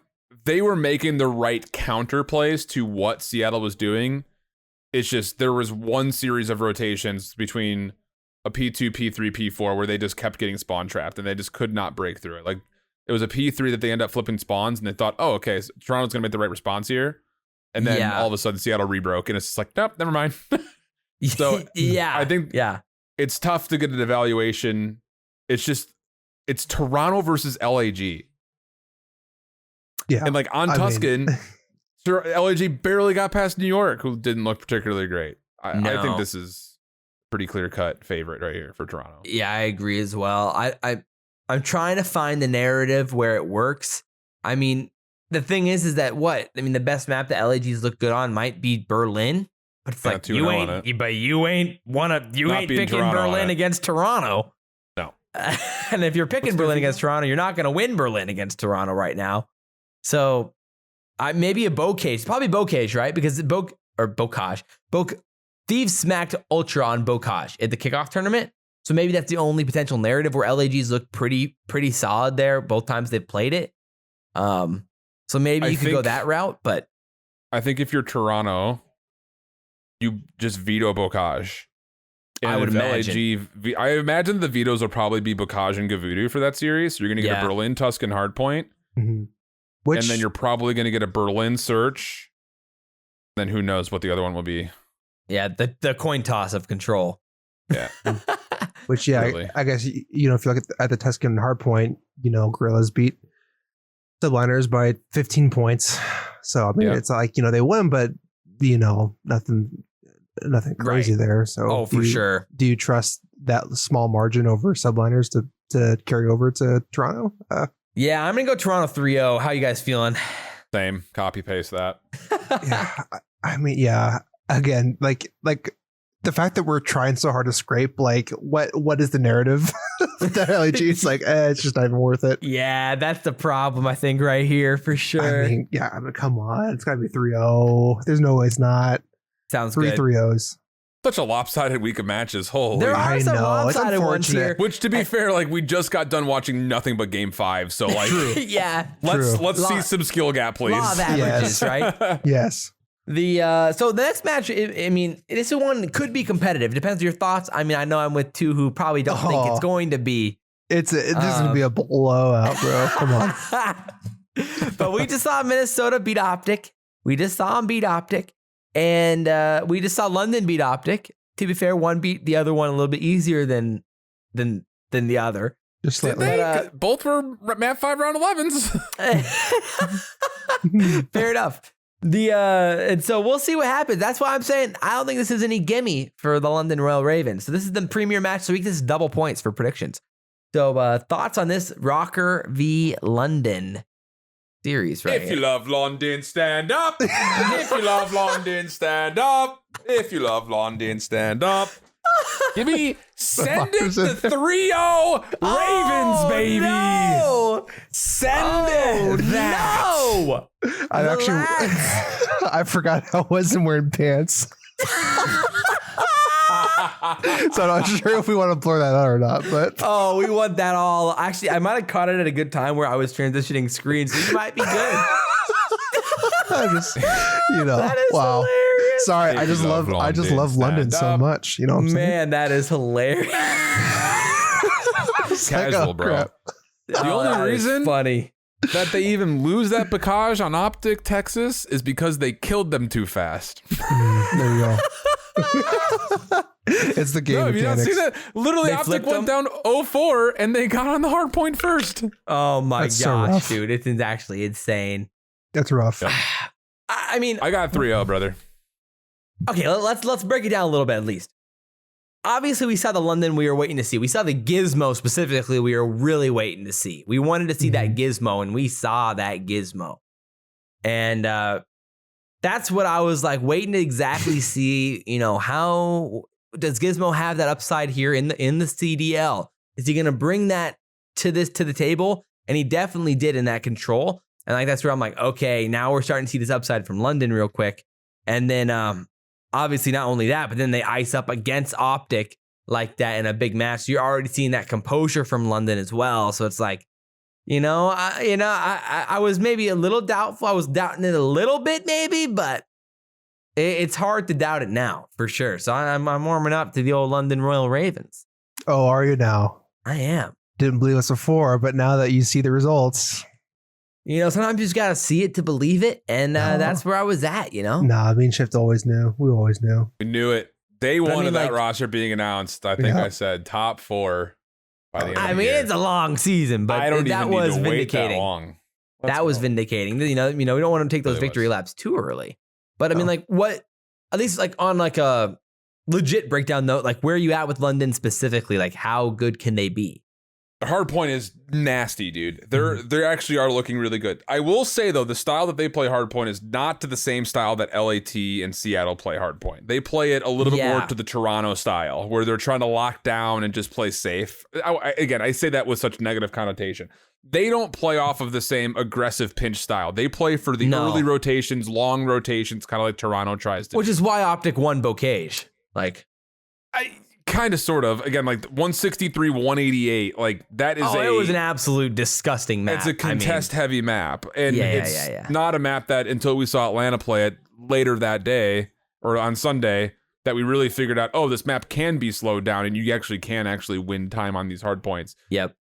they were making the right counter plays to what Seattle was doing. It's just there was one series of rotations between a P2, P3, P4 where they just kept getting spawn trapped and they just could not break through it. Like, it was a P3 that they ended up flipping spawns and they thought, oh, okay, so Toronto's going to make the right response here. And then all of a sudden Seattle rebroke and it's just like, nope, never mind. So I think it's tough to get an evaluation. It's Toronto versus LAG. Yeah. And like on Tuscan, LAG barely got past New York, who didn't look particularly great. I think this is pretty clear-cut favorite right here for Toronto. Yeah, I agree as well. I'm trying to find the narrative where it works. I mean, the thing is that the best map that LAG's look good on might be Berlin, but it's like you ain't picking Berlin against Toronto. No. And if you're picking Berlin against Toronto, you're not going to win Berlin against Toronto right now. So maybe a Bocage, probably Bocage, right? Because Bocage. Thieves smacked Ultra on Bocage at the kickoff tournament. So maybe that's the only potential narrative where LAG's look pretty solid there both times they've played it. So maybe you could go that route, but I think if you're Toronto, you just veto Bocage. I would imagine. I imagine the vetoes will probably be Bocage and Gavudu for that series. You're going to get a Berlin Tuscan hardpoint. Mm-hmm. And then you're probably going to get a Berlin search. Then who knows what the other one will be. Yeah, the coin toss of control. Yeah. Which, really. I guess, if you look at the Tuscan hardpoint, Gorillas beat Subliners by 15 points. So, I mean, it's like, they win, but, nothing crazy there. So, for sure. Do you trust that small margin over Subliners to carry over to Toronto? Yeah, I'm going to go Toronto 3-0. How you guys feeling? Same. Copy paste that. Yeah. I mean, yeah. Again, like the fact that we're trying so hard to scrape, like what is the narrative? That LAG is like, it's just not even worth it. Yeah, that's the problem, I think, right here for sure. I mean, come on. It's got to be 3-0. There's no way it's not. Sounds 3 good. 3-0s. Such a lopsided week of matches. Holy. There are some lopsided ones here. Which, to be fair, like we just got done watching nothing but Game 5. So like, yeah. Let's see some skill gap, please. Law of averages, right? Yes. So the next match, I mean, this one could be competitive. Depends on your thoughts. I mean, I know I'm with two who probably don't think it's going to be. It's going to be a blowout, bro. Come on. But we just saw Minnesota beat OpTic. We just saw them beat OpTic. And we just saw London beat OpTic. To be fair, one beat the other one a little bit easier than the other. Just slightly. But, both were map 5 round 11s. Fair enough. And so we'll see what happens. That's why I'm saying I don't think this is any gimme for the London Royal Ravens. So this is the premier match of the week. This is double points for predictions. So thoughts on this Rokkr v London series, right? If you love London, stand up. If you love London, stand up. If you love London, stand up. Give me send it to 3-0 Ravens, baby. No. Send it. No. I forgot I wasn't wearing pants. So I'm not sure if we want to blur that out or not, but we want that all. Actually, I might have caught it at a good time where I was transitioning screens, so you might be good. I just, that is hilarious. Sorry, I just love London so much. You know what I'm saying? Man, that is hilarious. Casual, bro. The only reason funny that they even lose that Bacage on OpTic Texas is because they killed them too fast. There you go. It's the game. No, have you not seen that? Literally, OpTic went down 0-4 and they got on the hard point first. Oh my That's so gosh, dude. It's actually insane. That's rough. I mean, I got 3-0, brother. Okay, let's break it down a little bit at least. Obviously, we saw the London we were waiting to see. We saw the Gizmo specifically we were really waiting to see. We wanted to see that Gizmo, and we saw that Gizmo. And that's what I was like waiting to exactly see, how does Gizmo have that upside here in the CDL? Is he going to bring that to the table? And he definitely did in that control. And like that's where I'm like, okay, now we're starting to see this upside from London real quick. And then obviously not only that, but then they ice up against OpTic like that in a big match. So you're already seeing that composure from London as well. So it's like, I was maybe a little doubtful. I was doubting it a little bit maybe, but it's hard to doubt it now for sure. So I'm warming up to the old London Royal Ravens. Oh, are you now? I am. Didn't believe us before, but now that you see the results. Sometimes you just got to see it to believe it. And that's where I was at, Nah, me and Shift always knew. We always knew. We knew it. Day one of that roster being announced, I think I said top 4 by the end of the year. It's a long season, but that was vindicating. That long. That was vindicating. We don't want to take those victory laps too early. But I mean, like what, at least like on like a legit breakdown note, like where are you at with London specifically? Like how good can they be? Hardpoint is nasty, dude. They actually are looking really good. I will say though, the style that they play hardpoint is not to the same style that LAT and Seattle play hardpoint. They play it a little bit more to the Toronto style, where they're trying to lock down and just play safe. I say that with such negative connotation. They don't play off of the same aggressive pinch style. They play for the early rotations, long rotations, kind of like Toronto tries to. Which is why OpTic won Bocage. Like, kind of, sort of. Again, like 163, 188. Like that is it was an absolute disgusting map. It's a contest-heavy map, and it's not a map that until we saw Atlanta play it later that day or on Sunday that we really figured out. Oh, this map can be slowed down, and you can actually win time on these hard points. Yep.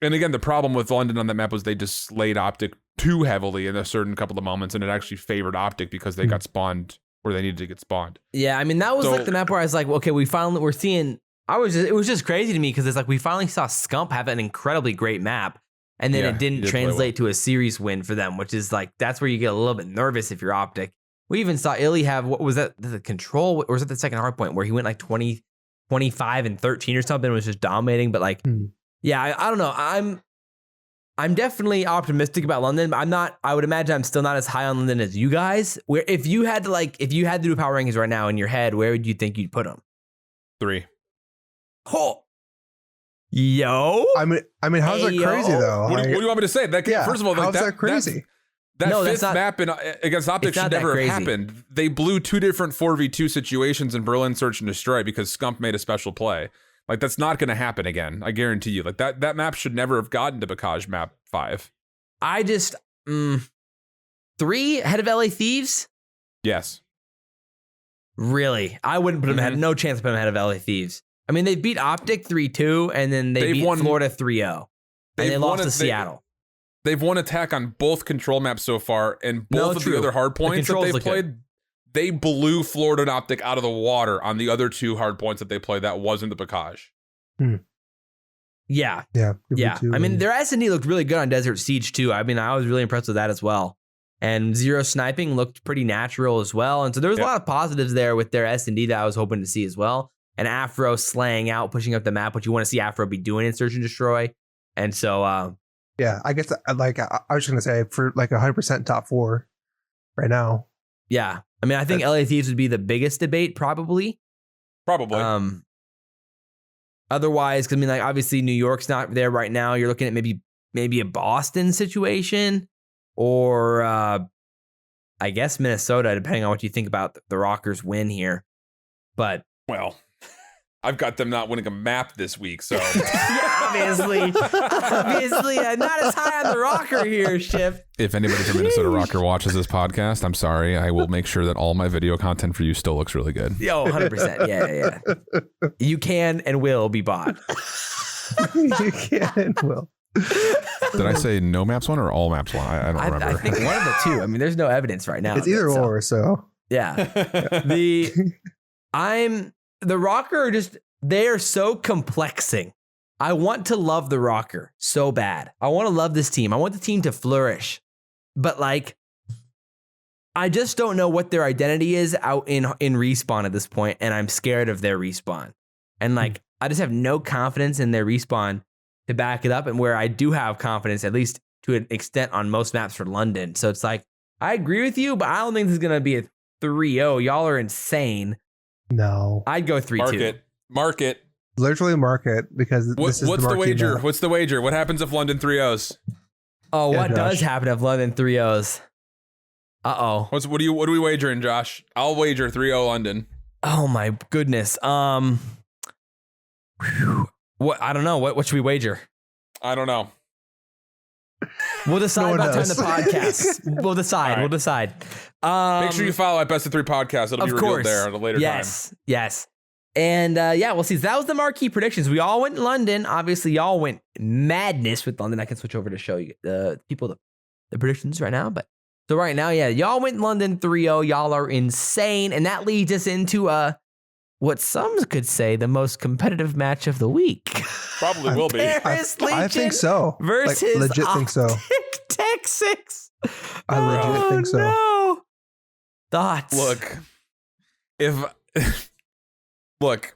And again, the problem with London on that map was they just slayed OpTic too heavily in a certain couple of moments, and it actually favored OpTic because they got spawned where they needed to get spawned. Yeah, I mean, that was like the map where I was like, okay, we're seeing, it was just crazy to me because it's like we finally saw Scump have an incredibly great map, and then it didn't translate to a series win for them, which is like, that's where you get a little bit nervous if you're OpTic. We even saw Illy have, what was that, the control, or was it the second hard point where he went like 20, 25 and 13 or something, was just dominating, but like, yeah, I don't know. I'm definitely optimistic about London, but I would imagine I'm still not as high on London as you guys. Where if you had to do power rankings right now in your head, where would you think you'd put them? 3. Oh. Yo. I mean, how's that crazy though? What do you want me to say? First of all, how's that crazy? That fifth map against OpTic should never have happened. They blew 2 different 4v2 situations in Berlin Search and Destroy because Scump made a special play. Like, that's not going to happen again. I guarantee you. Like, that map should never have gotten to Bacage map 5. I just 3 ahead of LA Thieves. Yes. Really, I wouldn't put them ahead. No chance to put them ahead of LA Thieves. I mean, they beat OpTic 3-2, and then they beat Florida 3-0, and they lost to Seattle. They've won attack on both control maps so far, and both of the other hard points that they played, they blew Florida and OpTic out of the water on the other 2 hard points that they played. That wasn't the Bacage. Yeah. I mean, their S&D looked really good on Desert Siege too. I mean, I was really impressed with that as well. And Zero sniping looked pretty natural as well. And so there was a lot of positives there with their S&D that I was hoping to see as well. And Afro slaying out, pushing up the map, what you want to see Afro be doing in Search and Destroy. And so, yeah, I guess I was just going to say for like 100% top 4 right now. Yeah. I mean, I think LA Thieves would be the biggest debate, probably. Otherwise, because I mean, like, obviously New York's not there right now. You're looking at maybe a Boston situation, or I guess Minnesota, depending on what you think about the Rokkrs win here. But well, I've got them not winning a map this week, so yeah, obviously, not as high on the Rokkr here, Shift. If anybody from Minnesota Rokkr watches this podcast, I'm sorry. I will make sure that all my video content for you still looks really good. Yo, 100%. Yeah. You can and will be bought. You can and will. Did I say no maps won or all maps won? I don't remember. I think one of the two. I mean, there's no evidence right now. It's either or, so. Yeah. The Rokkr are just, they are so complexing. I want to love the Rokkr so bad. I want to love this team. I want the team to flourish. But like, I just don't know what their identity is out in respawn at this point, and I'm scared of their respawn. And like, I just have no confidence in their respawn to back it up, and where I do have confidence, at least to an extent, on most maps for London. So it's like, I agree with you, but I don't think this is going to be a 3-0. Y'all are insane. No. I'd go 3-2. Mark it. Literally mark it, because what's the wager? Map. What's the wager? What happens if London 3-0s? Oh, what does happen if London 3-0s? Uh-oh. What are we wagering, Josh? I'll wager 3-0 London. Oh my goodness. What? I don't know. What should we wager? I don't know. We'll decide by the time the podcast. We'll decide. Right. We'll decide. Make sure you follow at Best of 3 Podcasts. It'll be revealed there at a later time. Yes. And we'll see. So that was the marquee predictions. We all went London. Obviously, y'all went madness with London. I can switch over to show you the people the predictions right now. But so right now, y'all went London 3-0. Y'all are insane. And that leads us into what some could say the most competitive match of the week. Probably will be. I think so. Versus legit think so. Tech 6. I legit think so. No. Thoughts? Look. Look.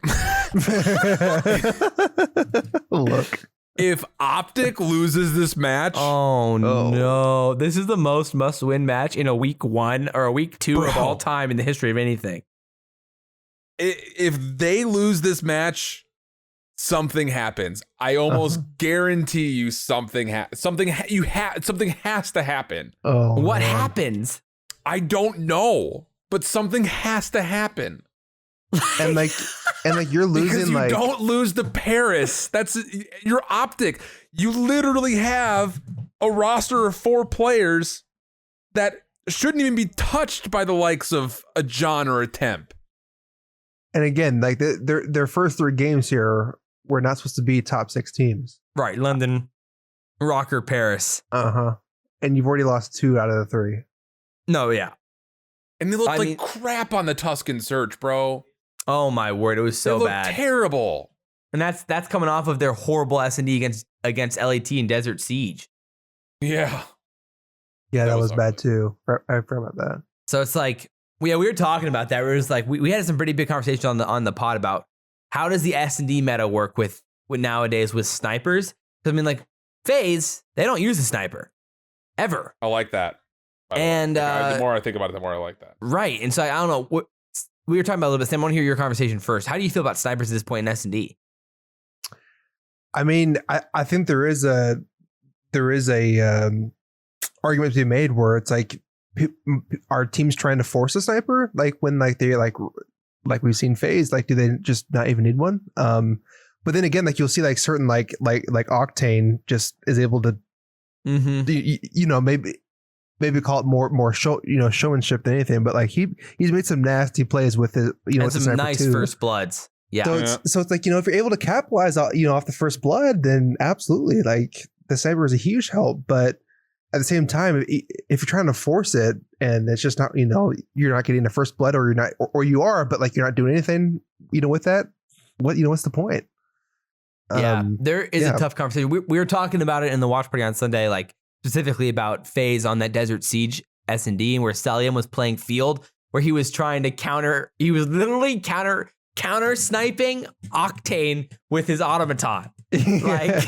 If OpTic loses this match. Oh no. This is the most must-win match in a week 1 or a week 2 of all time in the history of anything. If they lose this match, something happens. I almost guarantee you something has to happen. Oh, what happens? I don't know, but something has to happen. And you're losing, because you don't lose to Paris. You're OpTic. You literally have a roster of 4 players that shouldn't even be touched by the likes of a John or a Temp. And again, like their first 3 games here were not supposed to be top 6 teams. Right, London, Rokkr, Paris. And you've already lost 2 out of the 3. No, yeah. And they looked like crap on the Tuscan Search, bro. Oh my word, it was so bad. Terrible. And that's coming off of their horrible S&D against LAT and Desert Siege. Yeah. Yeah, that was bad too. I forgot about that. So it's like, we were talking about that. We had some pretty big conversation on the pod about how does the S&D meta work with nowadays with snipers? Because I mean, like, FaZe, they don't use a sniper ever. I like that. And the more I think about it, the more I like that. Right. And so I don't know what we were talking about a little bit. Sam, I want to hear your conversation first. How do you feel about snipers at this point in S&D? I mean, I think there is a argument to be made where it's like, are teams trying to force a sniper? Like when like they like we've seen FaZe, like do they just not even need one? But then again, like you'll see like certain like Octane just is able to, maybe call it more showmanship than anything. But like he's made some nasty plays with it, and with some nice first bloods. Yeah. So it's like, if you're able to capitalize off the first blood, then absolutely, like the sniper is a huge help. But at the same time, if you're trying to force it and it's just not, you're not getting the first blood, or you're not, or you are, but like you're not doing anything, with that, what's the point? Yeah, there is a tough conversation. We were talking about it in the watch party on Sunday, like specifically about FaZe on that Desert Siege S&D, where Stellium was playing field, where he was trying to he was literally counter sniping Octane with his automaton. Like,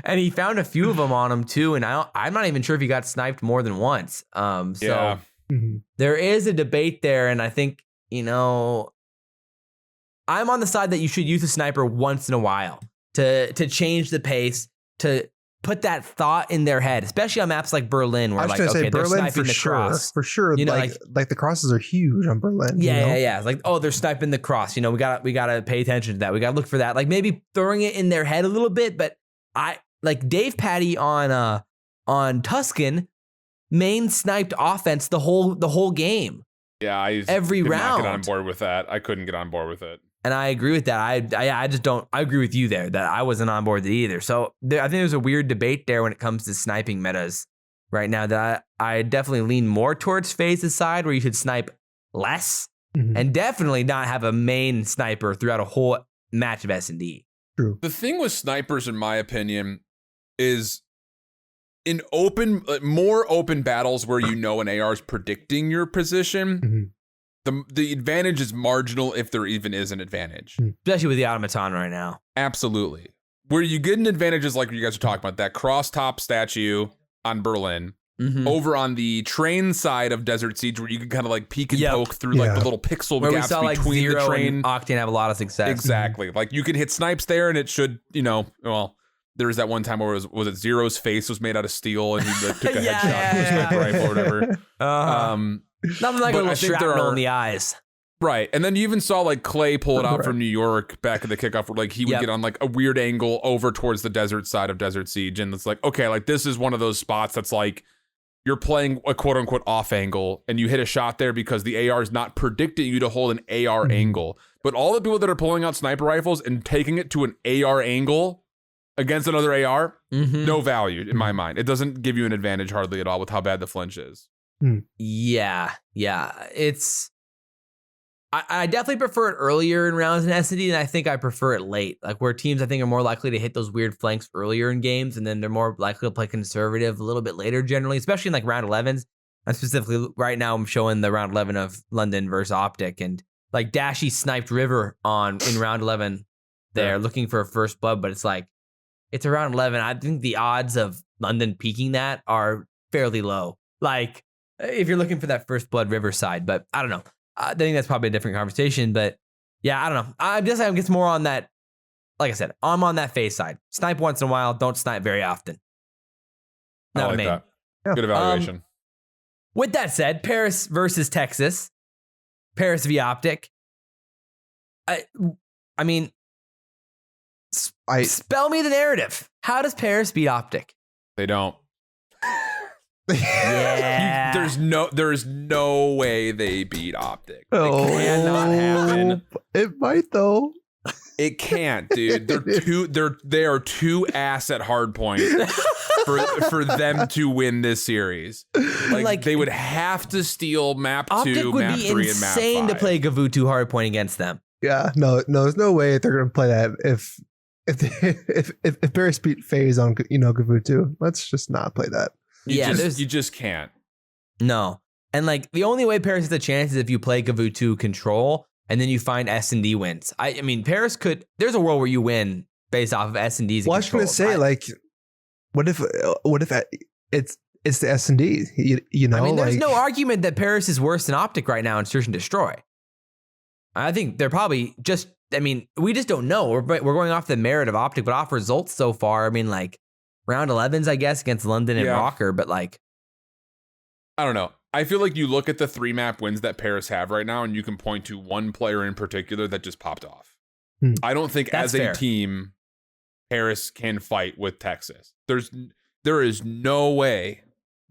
and he found a few of them on him too. And I'm not even sure if he got sniped more than once. So there is a debate there. And I think, I'm on the side that you should use a sniper once in a while to change the pace, to put that thought in their head, especially on maps like Berlin, where they're sniping the cross. For sure. Like the crosses are huge on Berlin. Yeah. It's like, they're sniping the cross. We gotta pay attention to that. We gotta look for that. Like maybe throwing it in their head a little bit. But I like Dave Patty on Tuscan main sniped offense the whole game. Yeah, every round. Not get on board with that. I couldn't get on board with it. And I agree with that. I just don't. I agree with you there that I wasn't on board with it either. So I think there's a weird debate there when it comes to sniping metas right now. That I definitely lean more towards FaZe's side, where you should snipe less and definitely not have a main sniper throughout a whole match of S&D. True. The thing with snipers, in my opinion, is in more open battles where an AR is predicting your position. The advantage is marginal, if there even is an advantage. Especially with the automaton right now. Absolutely. Where you get an advantage is like you guys are talking about, that cross top statue on Berlin. Over on the train side of Desert Siege, where you can kind of like peek and poke through like the little pixel where gaps we saw, between like, the train. And Octane have a lot of success. Exactly. Like you can hit snipes there, and it should, there was that one time where was it Zero's face was made out of steel, and he like, took a headshot with a sniper rifle or whatever. Nothing like a little shrapnel in the eyes. Right. And then you even saw like Clay pull it out from New York back at the kickoff, where like he would get on like a weird angle over towards the desert side of Desert Siege. And it's like, okay, like this is one of those spots that's like you're playing a quote unquote off angle, and you hit a shot there because the AR is not predicting you to hold an AR angle. But all the people that are pulling out sniper rifles and taking it to an AR angle against another AR, no value in my mind. It doesn't give you an advantage hardly at all with how bad the flinch is. Yeah. It's I definitely prefer it earlier in rounds in S&D, and I think I prefer it late, like where teams I think are more likely to hit those weird flanks earlier in games, and then they're more likely to play conservative a little bit later generally, especially in like round 11s. And specifically right now I'm showing the round 11 of London versus OpTic, and like Dashy sniped River in round 11 there looking for a first blood, but it's like it's around 11. I think the odds of London peaking that are fairly low. Like if you're looking for that first blood Riverside, but I don't know. I think that's probably a different conversation, but yeah, I don't know. I guess more on that. Like I said, I'm on that FaZe side. Snipe once in a while. Don't snipe very often. Not I like that. Good evaluation. With that said, Paris versus Texas. Paris v OpTic. I mean, spell me the narrative. How does Paris beat OpTic? They don't. Yeah. There's no way they beat OpTic. It cannot happen. It might though. It can't, dude. They are too ass at hardpoint for them to win this series. Like they would have to steal map 2, map 3, and map 5. It would be insane to play Gavutu hardpoint against them. Yeah, no, there's no way they're gonna play that if Paris beat FaZe on Gavutu. Let's just not play that. You just can't. No. And like the only way Paris has a chance is if you play Gavutu control and then you find S&D wins. I mean, Paris there's a world where you win based off of S&D's. Well, I was going to say, what if it's the S&D? You know, I mean, there's no argument that Paris is worse than OpTic right now in Search and Destroy. I think they're probably we just don't know. We're going off the merit of OpTic, but off results so far, I mean, like, round 11s, I guess, against London and Rokkr, but like, I don't know. I feel like you look at the 3-map wins that Paris have right now, and you can point to one player in particular that just popped off. I don't think as a team, Paris can fight with Texas. There is no way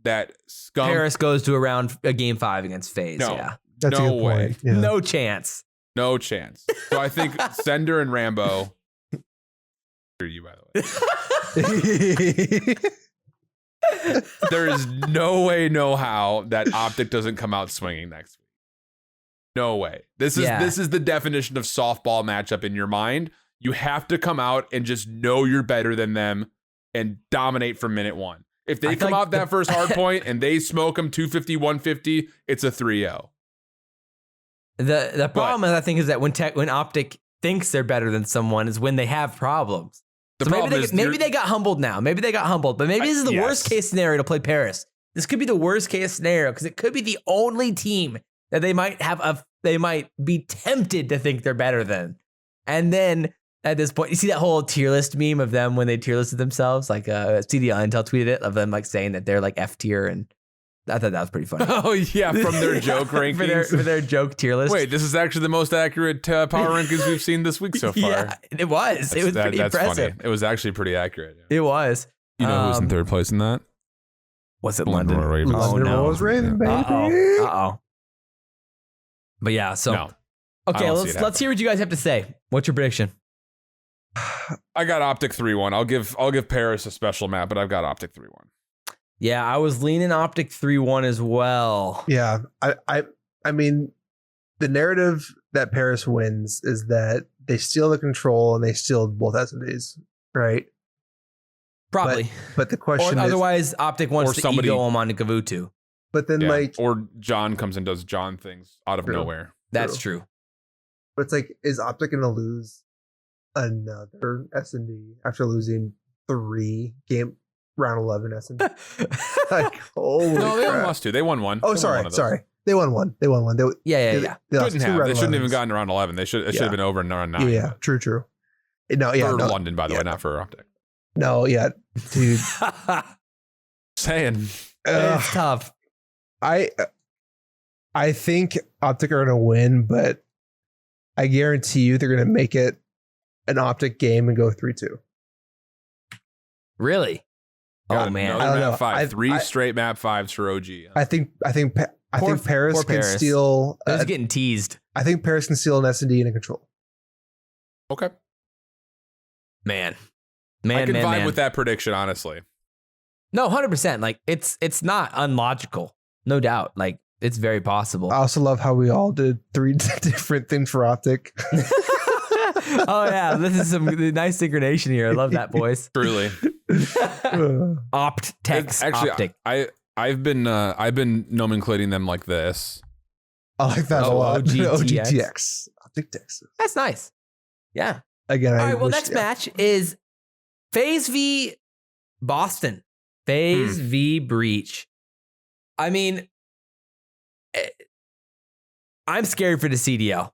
that Paris goes to a game 5 against FaZe. No, yeah, that's no a good way. Point. Yeah. No chance. No chance. So I think Sender and Rambo. Hear you, by the way. There is no way, no how that OpTic doesn't come out swinging next week. No way. This is the definition of softball matchup in your mind. You have to come out and just know you're better than them and dominate from minute 1. If they come out that first hard point and they smoke them 250, 150, it's a 3-0. The problem I think is that when OpTic thinks they're better than someone is when they have problems. So maybe they got humbled now. Maybe they got humbled, but maybe this is the worst case scenario to play Paris. This could be the worst case scenario because it could be the only team that they might be tempted to think they're better than. And then at this point, you see that whole tier list meme of them when they tier listed themselves, like CDL Intel tweeted it, of them like saying that they're like F tier, and I thought that was pretty funny. Oh yeah, from their joke rankings. for their joke tier list. Wait, this is actually the most accurate power rankings we've seen this week so far. Yeah, it was. It was pretty impressive. Funny. It was actually pretty accurate. It was. You know who's in third place in that? Was it London? London Rolls Raven, baby. Uh-oh. But yeah, so no, okay, let's hear what you guys have to say. What's your prediction? I got OpTic 3-1. I'll give Paris a special map, but I've got OpTic 3-1. Yeah, I was leaning OpTic 3-1 as well. Yeah, I mean, the narrative that Paris wins is that they steal the control and they steal both SMDs, right? Probably. But the question or is, otherwise OpTic wants to ego him on Gavutu. But then or John comes and does John things out of nowhere. That's true. But it's like, is OpTic going to lose another S&D after losing 3 round 11 S&D? Like, holy no, they crap. lost 2. They won 1. Oh, sorry. They won 1. They won 1. Yeah. They shouldn't have. They shouldn't have even gotten to round 11. It should have been over in round 9. Yeah, true. No, for London, by the way, not for OpTic. No, yeah, dude. Saying. It's tough. I think OpTic are going to win, but I guarantee you they're going to make it an OpTic game and go 3-2. Really? Oh man, I don't know. Map 5. 3 straight map 5s for OG. I think Paris can steal. It's getting teased. I think Paris can steal an S&D and a control. Okay. Man, I can vibe with that prediction, honestly. No, 100%. Like it's not unlogical, no doubt. Like it's very possible. I also love how we all did 3 different things for OpTic. Oh yeah, this is some nice synchronization here. I love that, boys. Truly. OpTic. I've been nomenclating them like this. I like that a lot. OGTX. OpTic Texas. That's nice. Yeah. Again, all right. Well, next match is FaZe v Boston. FaZe v Breach. I mean, I'm scared for the CDL.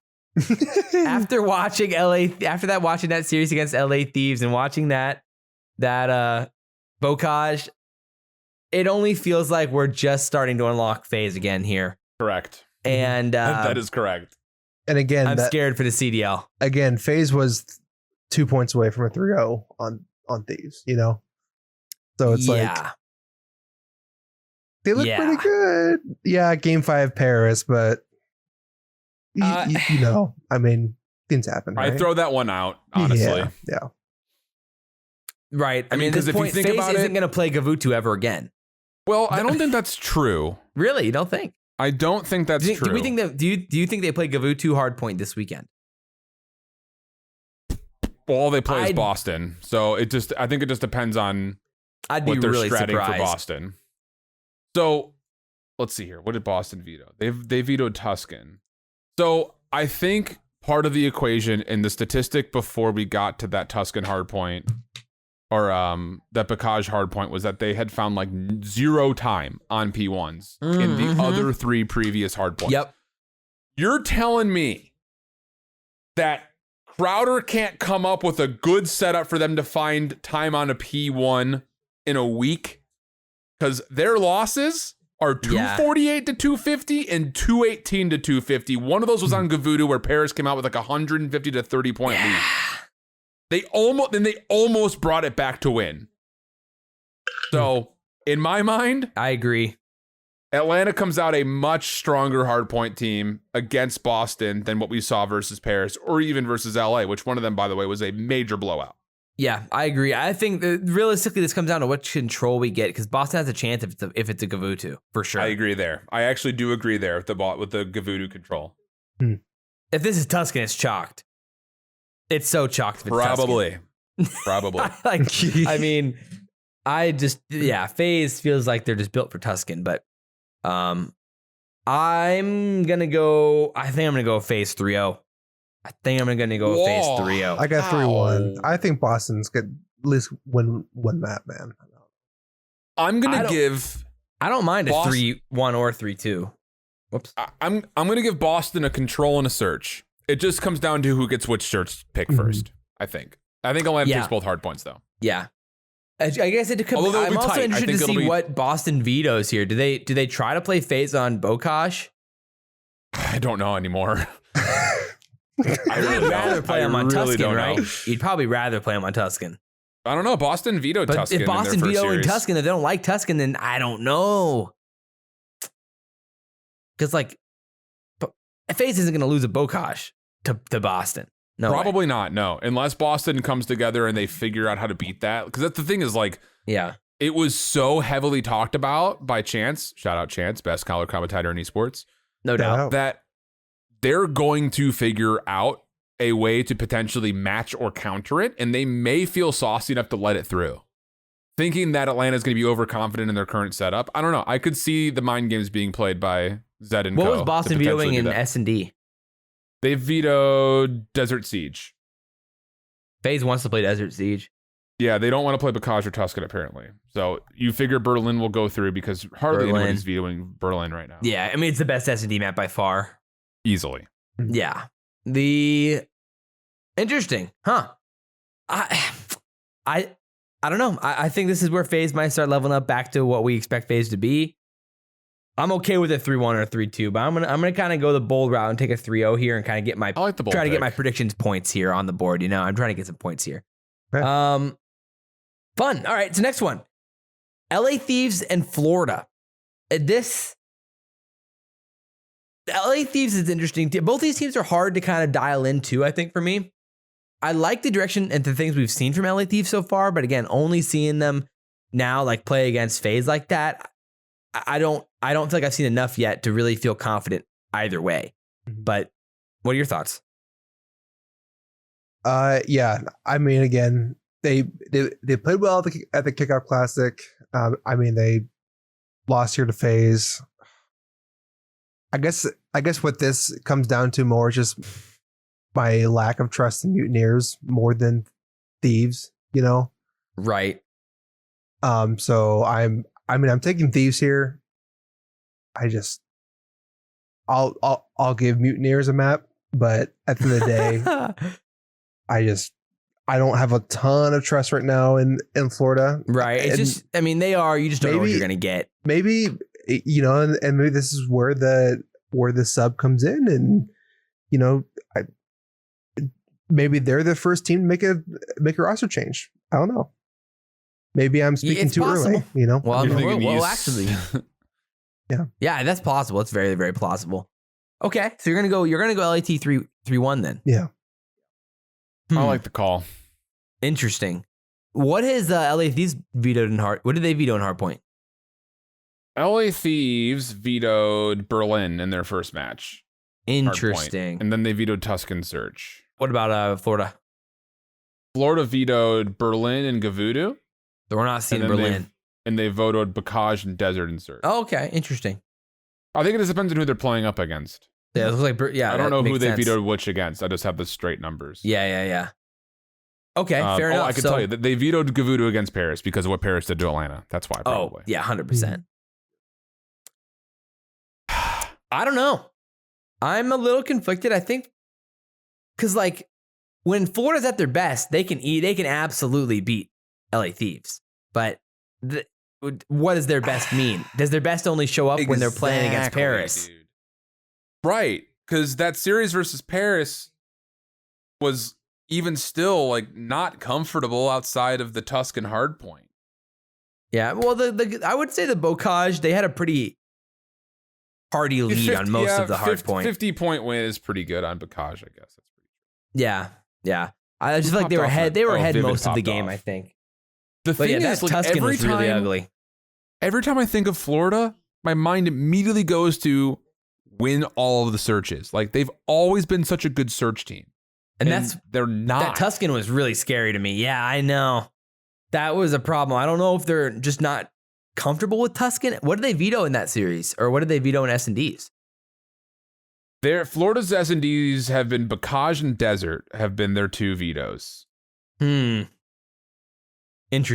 After watching that series against LA Thieves and watching that Bocage, it only feels like we're just starting to unlock FaZe again here. Correct. And that is correct. And again, I'm scared for the CDL. Again, FaZe was 2 points away from a 3-0 on Thieves, you know? So it's like they look pretty good. Yeah, game 5 Paris, but you know, I mean, things happen. Right? I throw that one out, honestly. Yeah. Right. I mean, because if you think FaZe about it, isn't going to play Gavutu ever again. Well, I don't think that's true. Really? You don't think? I don't think that's true. Do we think that? Do you think they play Gavutu hardpoint this weekend? All they play is Boston, so I think it just depends on what they're really stratting surprised for Boston. So let's see here. What did Boston veto? They vetoed Tuscan. So I think part of the equation in the statistic before we got to that Tuscan hardpoint or that Bacage hardpoint was that they had found like 0 time on P1s in the other 3 previous hardpoints. Yep. You're telling me that Crowder can't come up with a good setup for them to find time on a P1 in a week because their losses are 248 to 250 and 218 to 250. One of those was on Gavudu where Paris came out with like 150 to 30 point lead. They almost brought it back to win. So in my mind, I agree. Atlanta comes out a much stronger hardpoint team against Boston than what we saw versus Paris or even versus LA, which one of them, by the way, was a major blowout. Yeah, I agree. I think that realistically, this comes down to what control we get because Boston has a chance if it's a Gavudu, for sure. I agree there. I actually do agree there with the Gavudu control. If this is Tuscan, it's chalked. It's so chalked. Probably. I mean, FaZe feels like they're just built for Tuscan, but I think I'm going to go FaZe 3-0. I think I'm going to go with FaZe 3-0. I got 3-1. I think Boston's could at least win one map, man. I'm going to give... I don't mind a 3-1 or 3-2. Whoops. I'm going to give Boston a control and a search. It just comes down to who gets which search pick first, I think. I think Atlanta takes both hard points, though. Yeah. I guess it could. I'm also interested to see what Boston vetoes here. Do they try to play FaZe on Bokash? I don't know anymore. I'd rather play him on Tuscan, right? You'd probably rather play him on Tuscan. I don't know. Boston vetoed Tuscan. If Boston vetoing Tuscan, if they don't like Tuscan, then I don't know. Because FaZe isn't going to lose a Bokash to Boston. No, probably not. No, unless Boston comes together and they figure out how to beat that. Because that's the thing is it was so heavily talked about by Chance. Shout out Chance, best color commentator in esports. No doubt that they're going to figure out a way to potentially match or counter it, and they may feel saucy enough to let it through, thinking that Atlanta is going to be overconfident in their current setup. I don't know. I could see the mind games being played by Zed and What Co. was Boston vetoing in S&D? They vetoed Desert Siege. FaZe wants to play Desert Siege. Yeah, they don't want to play Bacage or Tuscan, apparently. So you figure Berlin will go through because hardly anybody's vetoing Berlin right now. Yeah, I mean, it's the best S&D map by far. Easily. Yeah. Interesting. Huh. I don't know. I think this is where FaZe might start leveling up back to what we expect FaZe to be. I'm okay with a 3-1 or a 3-2, but I'm gonna kind of go the bold route and take a 3-0 here and kind of get my get my predictions points here on the board. I'm trying to get some points here. Okay. Fun. All right. So next one, LA Thieves and Florida. LA Thieves is interesting. Both these teams are hard to kind of dial into, I think, for me. I like the direction and the things we've seen from LA Thieves so far, but again, only seeing them now play against FaZe like that, I don't feel like I've seen enough yet to really feel confident either way. But what are your thoughts? Yeah. I mean, again, they played well at the Kickoff Classic. I mean, they lost here to FaZe. I guess what this comes down to more is just my lack of trust in Mutineers more than Thieves, Right. So I'm taking Thieves here. I'll give Mutineers a map, but at the end of the day, I don't have a ton of trust right now in Florida. Right. It's you just don't know what you're gonna get. Maybe and maybe this is where the sub comes in, and maybe they're the first team to make a roster change. I don't know. Maybe I'm speaking too early. Well, actually, yeah, that's possible. It's very, very plausible. Okay, so you're gonna go LAT 3-1 then. Yeah, I like the call. Interesting. What has LA Thieves vetoed in hard? What did they veto in hardpoint? LA Thieves vetoed Berlin in their first match. Interesting. And then they vetoed Tuscan Search. What about Florida? Florida vetoed Berlin and Gavudu. So we're not seeing Berlin. And they voted Bacage and Desert and Search. Oh, okay. Interesting. I think it just depends on who they're playing up against. Yeah, it looks like I don't know who they vetoed which against. I just have the straight numbers. Yeah. Okay, fair enough. I can tell you that they vetoed Gavudu against Paris because of what Paris did to Atlanta. That's why, probably. Oh, yeah, 100%. I don't know. I'm a little conflicted. I think because when Florida's at their best, they can absolutely beat LA Thieves. But what does their best mean? Does their best only show up when they're playing against Paris? Dude. Right, because that series versus Paris was even still like not comfortable outside of the Tuscan hardpoint. Yeah, well, I would say the Bocage, they had a pretty hardy lead on most of the hardpoint. 50-point win is pretty good on Bocage, I guess. That's pretty good. Yeah. I just feel like they were ahead. They were ahead most of the game, I think. The thing is, like, Tuscan was really ugly. Every time I think of Florida, my mind immediately goes to win all of the searches. Like, they've always been such a good search team. And they're not. That Tuscan was really scary to me. Yeah, I know. That was a problem. I don't know if they're just not comfortable with Tuscan. What did they veto in that series? Or what did they veto in S&Ds? Florida's S&Ds have been Bocage and Desert have been their 2 vetoes. Interesting.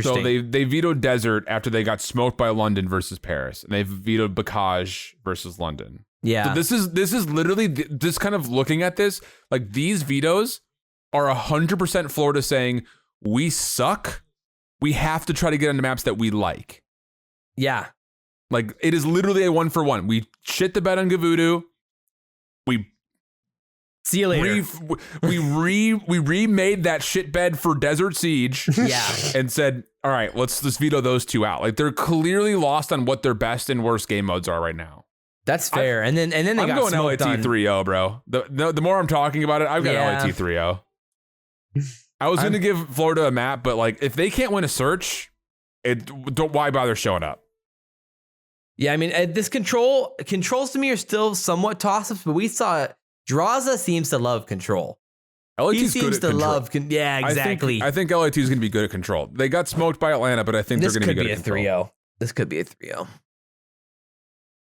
So they vetoed Desert after they got smoked by London versus Paris, and they vetoed Bocage versus London. Yeah. So this is literally just kind of looking at this, like, these vetoes are 100% Florida saying, we suck. We have to try to get on the maps that we like. Yeah. Like, it is literally a 1-for-1. We shit the bed on Gavudu. We see you later. We remade that shit bed for Desert Siege. Yeah. And said, all right, let's veto those 2 out. Like, they're clearly lost on what their best and worst game modes are right now. That's fair. And then they I'm got going smoked LAT on 3-0, bro. The more I'm talking about it, I've got LAT 3-0. I was going to give Florida a map, but like, if they can't win a search, why bother showing up? Yeah, I mean, this controls to me are still somewhat toss-ups, but we saw Draza seems to love control. LAT's good at control. Yeah, exactly. I think LAT is going to be good at control. They got smoked by Atlanta, but I think they're going to be good at control. This could be a 3-0.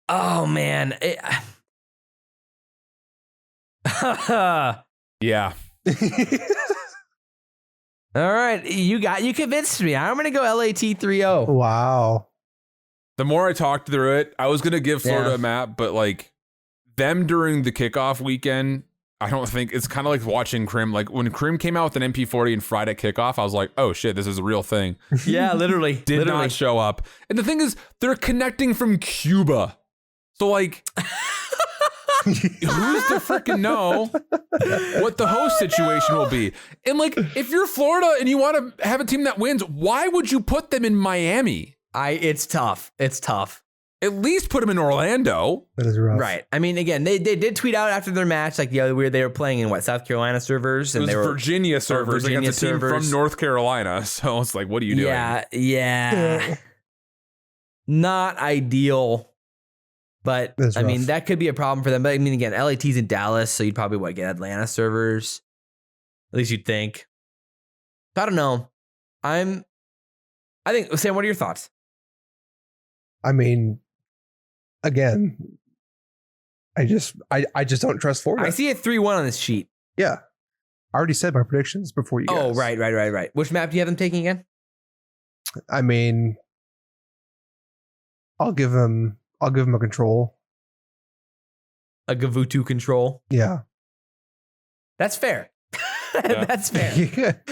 Oh, man. Yeah. All right. You convinced me. I'm going to go LAT 3-0. Wow. The more I talked through it, I was going to give Florida a map, but like them during the kickoff weekend, I don't think it's kind of like watching Crim. Like when Crim came out with an MP40 and fried at kickoff, I was like, oh shit, this is a real thing. Yeah, literally. Did not show up. And the thing is, they're connecting from Cuba. So like, who's to freaking know what the host situation will be? And like, if you're Florida and you want to have a team that wins, why would you put them in Miami? It's tough. It's tough. At least put them in Orlando. That is rough. Right. I mean, again, they did tweet out after their match, like the other weird, they were playing in South Carolina servers, and they were Virginia servers against a team from North Carolina. So it's like, what are you doing? Yeah. Not ideal. But I mean, that could be a problem for them. But I mean, again, LAT's in Dallas, so you'd probably get Atlanta servers. At least you'd think. I don't know. I think, Sam, what are your thoughts? I mean, again, I just don't trust Florida. I see a 3-1 on this sheet. Yeah. I already said my predictions before you guys. Oh, right. Which map do you have them taking again? I mean, I'll give them a control. A Gavutu control? Yeah. That's fair. That's fair.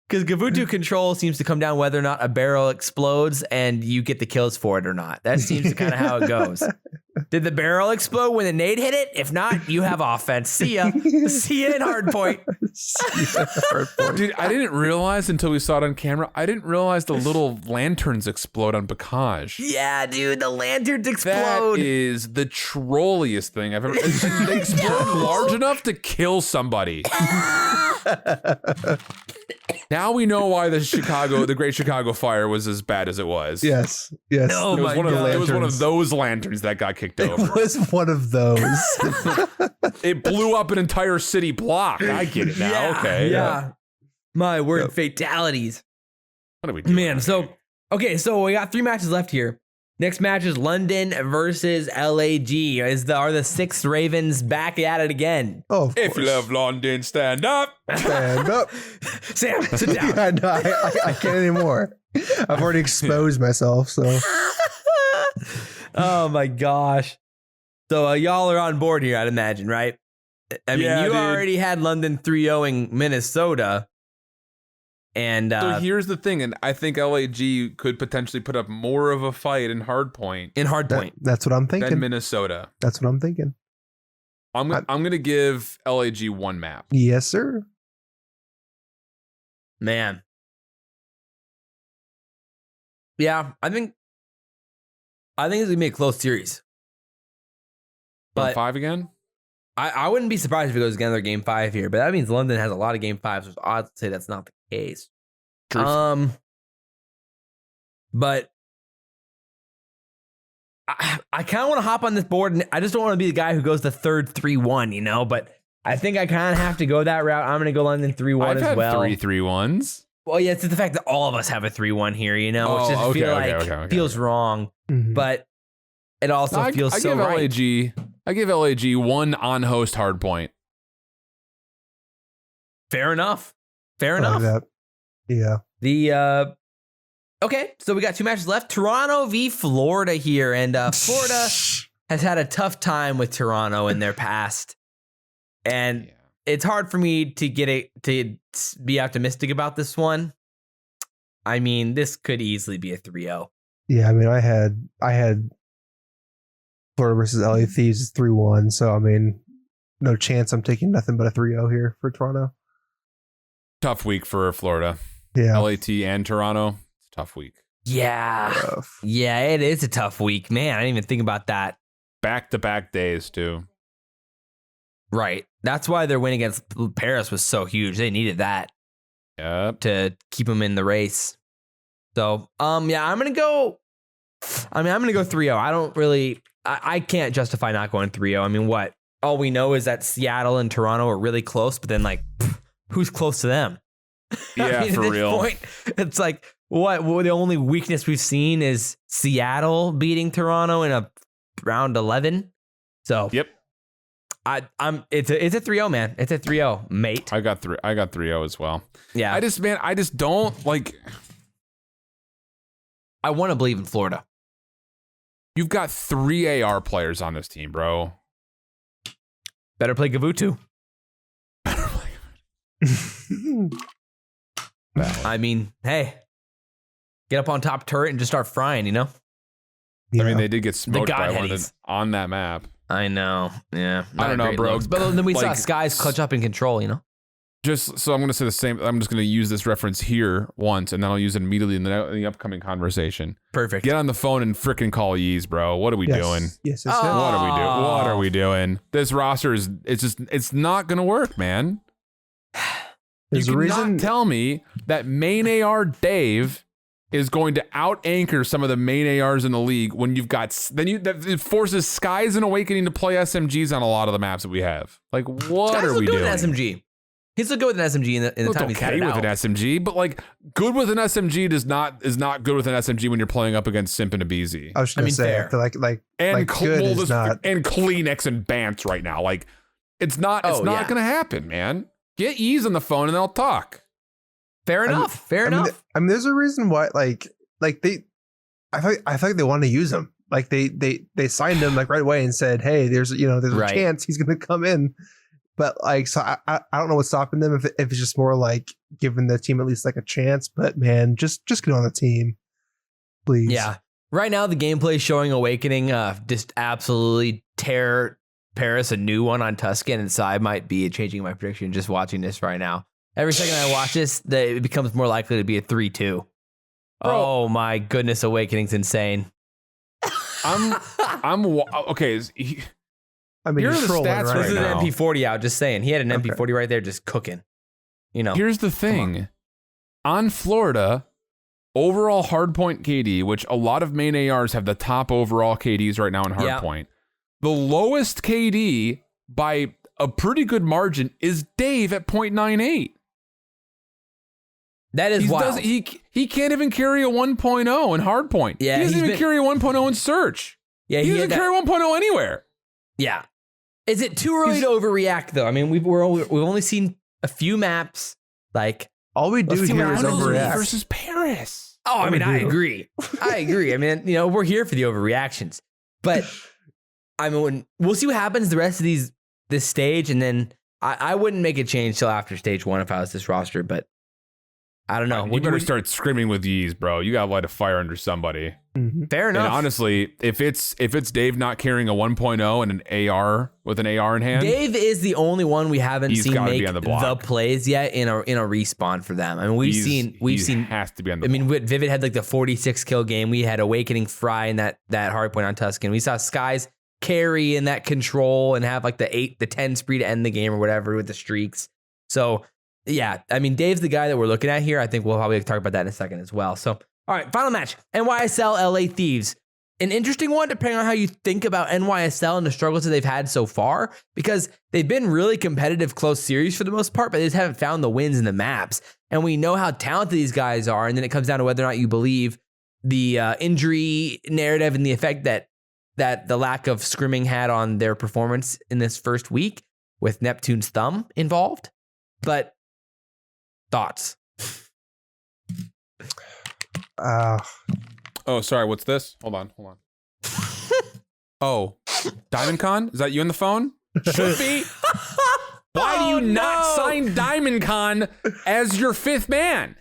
Because Gavutu control seems to come down whether or not a barrel explodes and you get the kills for it or not. That seems to kind of how it goes. Did the barrel explode when the nade hit it? If not, you have offense. See ya. See ya in hardpoint. Dude, I didn't realize until we saw it on camera. I didn't realize the little lanterns explode on Bocage. Yeah, dude, the lanterns explode. That is the trolliest thing I've ever. They explode large enough to kill somebody. Now we know why the Great Chicago Fire was as bad as it was. Yes. Oh it was one of those lanterns that got kicked over. It was one of those. It blew up an entire city block. I get it now. Yeah, okay. Yeah. My word, fatalities. What are we doing? Man, so we got 3 matches left here. Next match is London versus LAG. Are the 6 Ravens back at it again? Oh, of if course. you love London, stand up. Stand up. Sam, sit down. Yeah, no, I can't anymore. I've already exposed myself, so. Oh my gosh. So y'all are on board here, I'd imagine, right? I mean, you already had London 3-0ing Minnesota. And so here's the thing, and I think LAG could potentially put up more of a fight in Hardpoint. That's what I'm thinking. Than Minnesota. That's what I'm thinking. I'm going to give LAG one map. Yes, sir. Man. Yeah, I think it's going to be a close series. But 5 again? I wouldn't be surprised if it goes another game 5 here, but that means London has a lot of game 5s, so it's odd to say that's not the case. Truth. But I kind of want to hop on this board, and I just don't want to be the guy who goes the third 3-1, you know, but I think I kind of have to go that route. I'm going to go London 3-1 as well. I've had 3 3-1s. Well, yeah, it's the fact that all of us have a 3-1 here, you know, which just feels wrong, but it also feels so right. I give LAG one on-host Hardpoint. Fair enough. Like Yeah. Okay, so we got 2 matches left. Toronto v Florida here, and Florida has had a tough time with Toronto in their past, and it's hard for me to be optimistic about this one. I mean, this could easily be a 3-0. Yeah, I mean, I had Florida versus LA Thieves 3-1, so I mean, no chance I'm taking nothing but a 3-0 here for Toronto. Tough week for Florida. Yeah. LAT and Toronto. It's a tough week. Yeah. Rough. Yeah, it is a tough week. Man, I didn't even think about that. Back-to-back days, too. Right. That's why their win against Paris was so huge. They needed that. Yep. To keep them in the race. So, yeah, I'm going to go 3-0. I don't really, I can't justify not going 3-0. I mean, what? All we know is that Seattle and Toronto are really close, but then, like, who's close to them? Yeah, for at real. This point, it's like, what? Well, the only weakness we've seen is Seattle beating Toronto in a round 11. So, yep. It's a 3-0, man. It's a 3-0, mate. I got 3-0 as well. Yeah. I just don't like. I want to believe in Florida. You've got 3 AR players on this team, bro. Better play Gavutu. I mean, hey, get up on top turret and just start frying, you know? Yeah. I mean, they did get smoked by one on that map. I know. Yeah. I don't know, bro. Looks. But then we saw Skies clutch up in control, you know? Just so I'm going to say the same. I'm just going to use this reference here once, and then I'll use it immediately in the upcoming conversation. Perfect. Get on the phone and freaking call Yeez, bro. What are we doing? Yes. What are we doing? This roster it's not going to work, man. There's you a reason. Not tell me that main AR Dave is going to out anchor some of the main ARs in the league when you've got it forces Skies and Awakening to play SMGs on a lot of the maps that we have. Like, what Skies are we doing? With an SMG. He's still good with an SMG in the time he's had it with out. an SMG, but like good with an SMG is not good with an SMG when you're playing up against Simp and Abizi. I was going to say, fair. I feel like good is not. And Kleenex and Bants right now. Like, it's not going to happen, man. Get Yeez on the phone and they'll talk. Fair enough. I mean, there's a reason why, I feel like they want to use him. Like they signed him like right away and said, hey, there's a chance he's going to come in. But like, so I don't know what's stopping them if it's just more like giving the team at least like a chance. But man, just get on the team, please. Yeah. Right now, the gameplay is showing Awakening just absolutely tear Paris a new one on Tuscan, and so I might be changing my prediction just watching this right now. Every second I watch this, it becomes more likely to be a 3-2. Oh my goodness, Awakening's insane. I'm okay. I mean, here are the stats right This is now. an MP40 out, just saying. He had an MP40 right there just cooking. You know. Here's the thing. On Florida, overall hardpoint KD, which a lot of main ARs have the top overall KDs right now in hardpoint. The lowest KD by a pretty good margin is Dave at 0.98. That is wild. He can't even carry a 1.0 in hardpoint. Yeah, he doesn't even carry a 1.0 in search. Yeah, he doesn't carry 1.0 anywhere. Yeah. Is it too early to overreact though? I mean, we've only seen a few maps. Like all we do here is overreact versus Paris. Oh, I mean, I agree. I mean, we're here for the overreactions, but I mean, we'll see what happens the rest of this stage, and then I wouldn't make a change till after stage 1 if I was this roster, but I don't know. You better start screaming with ease, bro. You gotta light a fire under somebody. Fair enough. And honestly, if it's Dave not carrying a 1.0 and an AR with an AR in hand, Dave is the only one we haven't seen make the plays yet in a respawn for them. I mean, we've seen has to be on the. I mean, Vivid had like the 46 kill game. We had Awakening Fry in that hardpoint on Tuscan. We saw Skies carry in that control and have like the 10 spree to end the game or whatever with the streaks. So yeah, I mean, Dave's the guy that we're looking at here. I think we'll probably talk about that in a second as well. So, all right, final match, NYSL LA Thieves. An interesting one, depending on how you think about NYSL and the struggles that they've had so far, because they've been really competitive, close series for the most part, but they just haven't found the wins in the maps. And we know how talented these guys are, and then it comes down to whether or not you believe the injury narrative and the effect that the lack of scrimming had on their performance in this first week with Neptune's thumb involved. But thoughts? Oh, sorry. What's this? Hold on. Oh, Diamond Con? Is that you on the phone? Should be. Why do you not sign Diamond Con as your fifth man?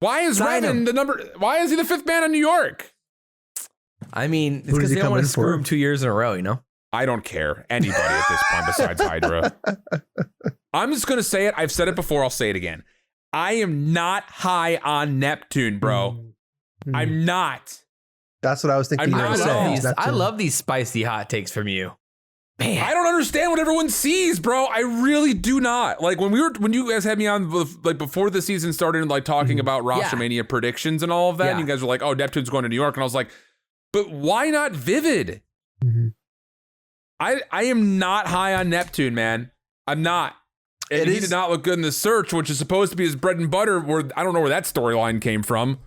Why is Revan the number? Why is he the fifth man in New York? I mean, it's because they don't want to screw him 2 years in a row, you know? I don't care. Anybody at this point besides Hydra. I'm just going to say it. I've said it before. I'll say it again. I am not high on Neptune, bro. I'm not. That's what I was thinking. I love these spicy hot takes from you. Man. I don't understand what everyone sees, bro. I really do not. Like when you guys had me on like before the season started and like talking about Rostermania predictions and all of that, and you guys were like, "Oh, Neptune's going to New York," and I was like, "But why not Vivid?" I am not high on Neptune, man. I'm not. And he did not look good in the search, which is supposed to be his bread and butter. Where I don't know where that storyline came from,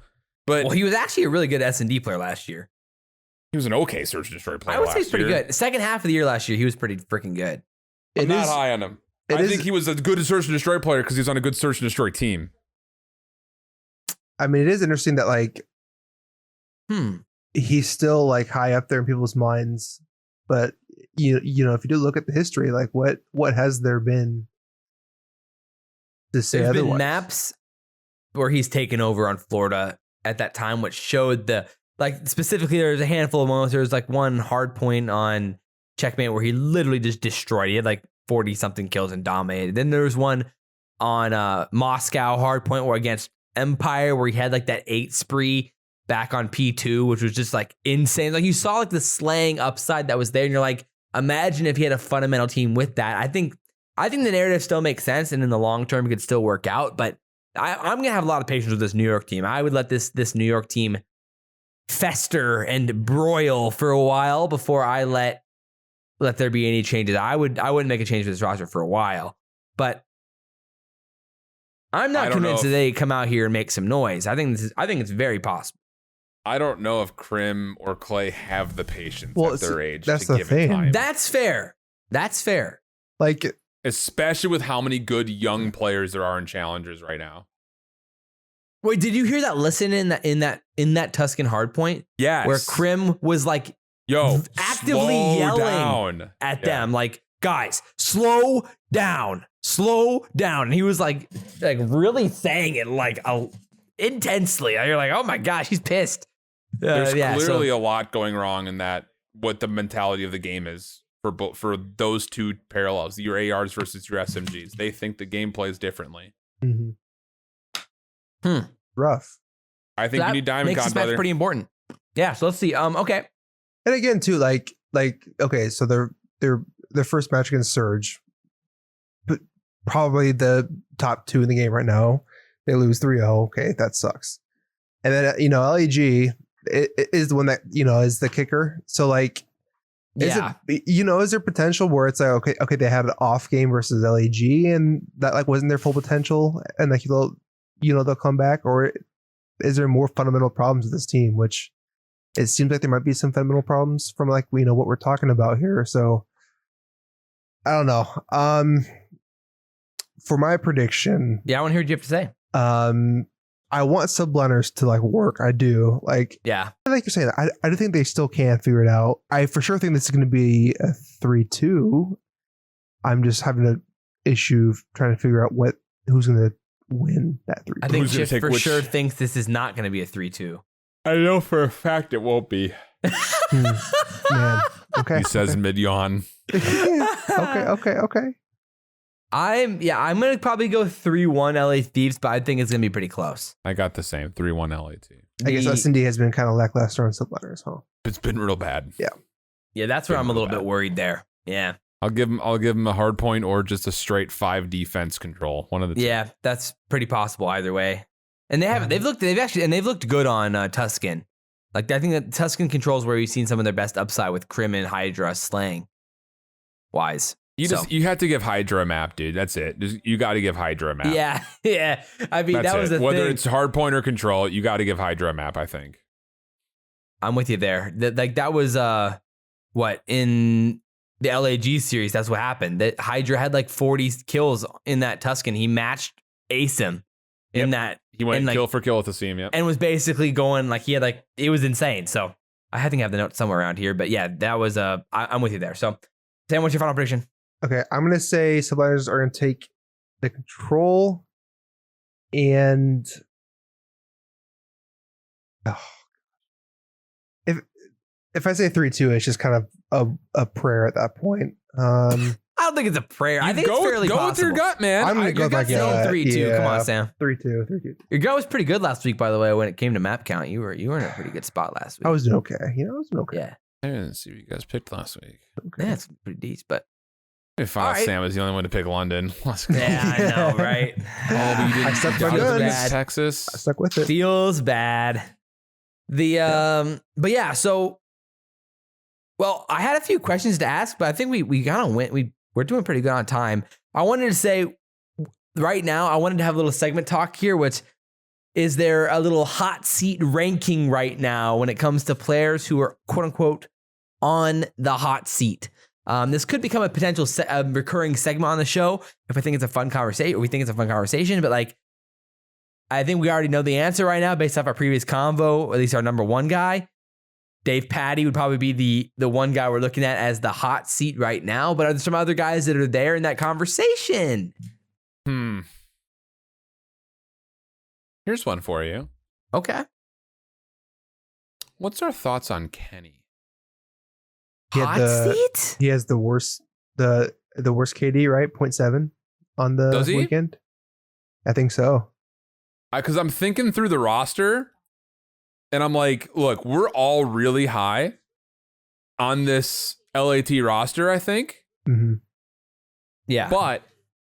but he was actually a really good S&D player last year. He was an okay search and destroy player. I would say he's pretty good. The second half of the year last year, he was pretty freaking good. I'm not high on him. I think he was a good search and destroy player because he was on a good search and destroy team. I mean, it is interesting that like, he's still like high up there in people's minds, but you know, if you do look at the history, like what has there been to say There's otherwise? Been maps where he's taken over on Florida at that time, which showed specifically there's a handful of moments. There's like one hard point on Checkmate where he literally just destroyed. He had like 40 something kills and dominated. Then there was one on Moscow hard point where against Empire where he had like that 8 spree back on P2, which was just like insane. Like you saw like the slaying upside that was there, and you're like, imagine if he had a fundamental team with that. I think the narrative still makes sense, and in the long term it could still work out. But I'm gonna have a lot of patience with this New York team. I would let this New York team fester and broil for a while before I let there be any changes. I wouldn't make a change to this roster for a while, but I'm not convinced that they come out here and make some noise. I think it's very possible. I don't know if Krim or Clay have the patience at their age that's to the give thing. it time. That's fair. Like, especially with how many good young players there are in challengers right now. Wait, did you hear that listen in that Tuscan hardpoint? Yes. Where Krim was like, actively yelling at them, like, guys, slow down. And he was like really saying it like intensely. You're like, oh my gosh, he's pissed. There's clearly a lot going wrong in that, what the mentality of the game is for those two parallels, your ARs versus your SMGs. They think the game plays differently. Rough. I think you need Diamond Con, brother. That's pretty important. Yeah, so let's see. Okay. And again, too, like okay, so their first match against Surge, but probably the top 2 in the game right now. They lose 3-0. Okay, that sucks. And then LEG is the one that is the kicker. So like, is there potential where it's like okay, they had an off game versus LEG and that like wasn't their full potential, and like they'll come back, or is there more fundamental problems with this team? Which it seems like there might be some fundamental problems from like what we're talking about here. So I don't know. For my prediction, I want to hear what you have to say. I want Subliners to like work. I do. Like you're saying, I do think they still can figure it out. I for sure think this is going to be a 3-2. I'm just having an issue trying to figure out who's going to win that 3-2. I think Shift for sure thinks this is not going to be a 3-2. I know for a fact it won't be. Man. Okay. He says mid yawn. Okay. I'm going to probably go 3-1 LA Thieves, but I think it's going to be pretty close. I got the same 3-1 LAT. I guess S&D has been kind of lackluster on Subliners, huh? It's been real bad. Yeah, that's where I'm a little bit worried there. Yeah. I'll give him a hard point or just a straight 5 defense control. One of the two. Yeah, that's pretty possible either way. And they've looked good on Tuscan. Like I think that Tuscan controls where you've seen some of their best upside with Crim and Hydra slaying wise. You have to give Hydra a map, dude. That's it. You got to give Hydra a map. Yeah. I mean, that was the thing. Whether it's hard point or control, you got to give Hydra a map, I think. I'm with you there. That was in the LAG series, that's what happened. That Hydra had like 40 kills in that Tuscan. He matched ASIM in that. He went kill for kill with the seam, and was basically going like he had like it was insane. So I think I have the note somewhere around here, but yeah, that was I'm with you there. So Sam, what's your final prediction? Okay, I'm gonna say Subliners are gonna take the control, and if I say 3-2, it's just kind of a prayer at that point. I don't think it's a prayer. I think it's fairly possible. Go with your gut, man. I'm gonna go like 3-2. Come on, Sam. 3-2. Your gut was pretty good last week, by the way. When it came to map count, you were in a pretty good spot last week. I was doing okay. I was doing okay. Yeah. I didn't see what you guys picked last week. Okay. Yeah, it's pretty decent, but. I found out Sam was the only one to pick London. Let's go. Yeah, I know, right? I stuck with it. Texas. I stuck with it. Feels bad. But yeah, so. Well, I had a few questions to ask, but I think we kind of went. We're doing pretty good on time. I wanted to say right now, I wanted to have a little segment talk here, which is there a little hot seat ranking right now when it comes to players who are quote unquote on the hot seat. This could become a potential recurring segment on the show if I think it's a fun conversation, or we think it's a fun conversation. But like, I think we already know the answer right now based off our previous convo, or at least our number one guy. Dave Patty would probably be the one guy we're looking at as the hot seat right now. But are there some other guys that are there in that conversation? Here's one for you. Okay. What's our thoughts on Kenny? Hot seat? He has the worst KD, right? 0.7 on the weekend. I think so. Because I'm thinking through the roster, and I'm like, look, we're all really high on this LAT roster, I think. Mm-hmm. Yeah. But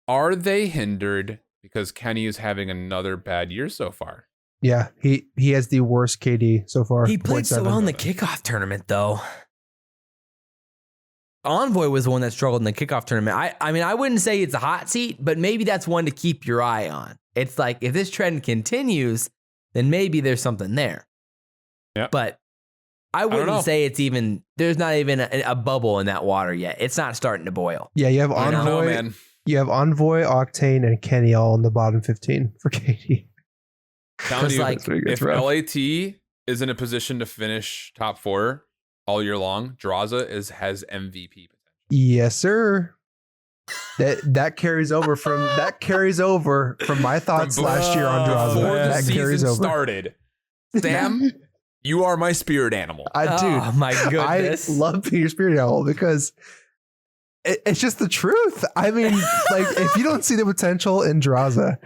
are they hindered because Kenny is having another bad year so far? Yeah, he has the worst KD so far. He played so well in the kickoff tournament, though. Envoy was the one that struggled in the kickoff tournament. I mean, I wouldn't say it's a hot seat, but maybe that's one to keep your eye on. It's like, if this trend continues, then maybe there's something there. Yeah. But I wouldn't say it's even, there's not even a bubble in that water yet. It's not starting to boil. Yeah, you have Envoy, man. You have Envoy, Octane, and Kenny all in the bottom 15 for KD. Like, if LAT is in a position to finish top 4 all year long, Draza has MVP potential. Yes, sir. That carries over from my thoughts last year on Draza. Before the that season started. Sam, you are my spirit animal. Oh my goodness. I love being your spirit animal because it's just the truth. I mean, like, if you don't see the potential in Draza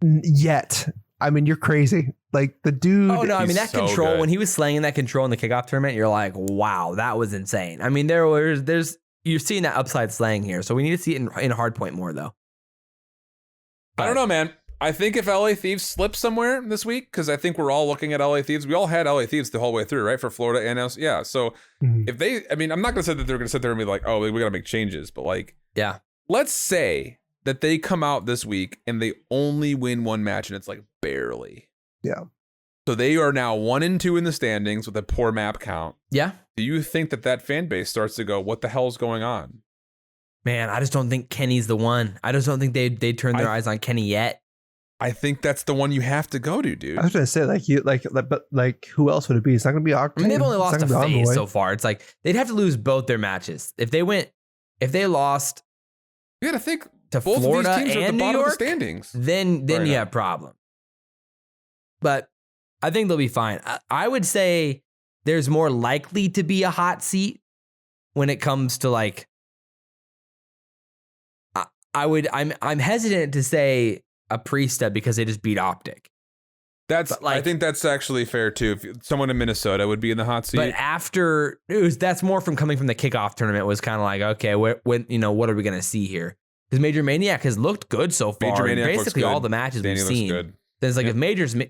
yet, I mean, you're crazy. Like, the dude. Oh no, I mean, that so control, good. when he was slaying that control in the kickoff tournament, you're like, wow, that was insane. I mean, you're seeing that upside slaying here. So we need to see it in hard point more, though. I don't know, man. I think if LA Thieves slips somewhere this week, because I think we're all looking at LA Thieves. We all had LA Thieves the whole way through, right? For Florida and else. Yeah. So if they, I mean, I'm not going to say that they're going to sit there and be like, oh, we got to make changes. But like, yeah, let's say that they come out this week and they only win one match and it's like barely. Yeah. So they are now 1-2 in the standings with a poor map count. Yeah. Do you think that fan base starts to go, what the hell's going on? Man, I just don't think Kenny's the one. I just don't think they turn their eyes on Kenny yet. I think that's the one you have to go to, dude. I was going to say, but who else would it be? It's not going to be Octane. I mean, they've only lost to FaZe so far. It's like they'd have to lose both their matches. If they lost. You got to think to Both Florida of these teams are at and the New bottom York, of the standings. then right you now. have problems. But I think they'll be fine. I would say there's more likely to be a hot seat when it comes to like. I'm hesitant to say a Priesta because they just beat OpTic. I think that's actually fair too. If someone in Minnesota would be in the hot seat. But after that's more from coming from the kickoff tournament was kind of like, okay, what are we gonna see here? Because Major Maniac has looked good so far. Major Maniac basically looks good. all the matches Danny we've looks seen. good. Then it's like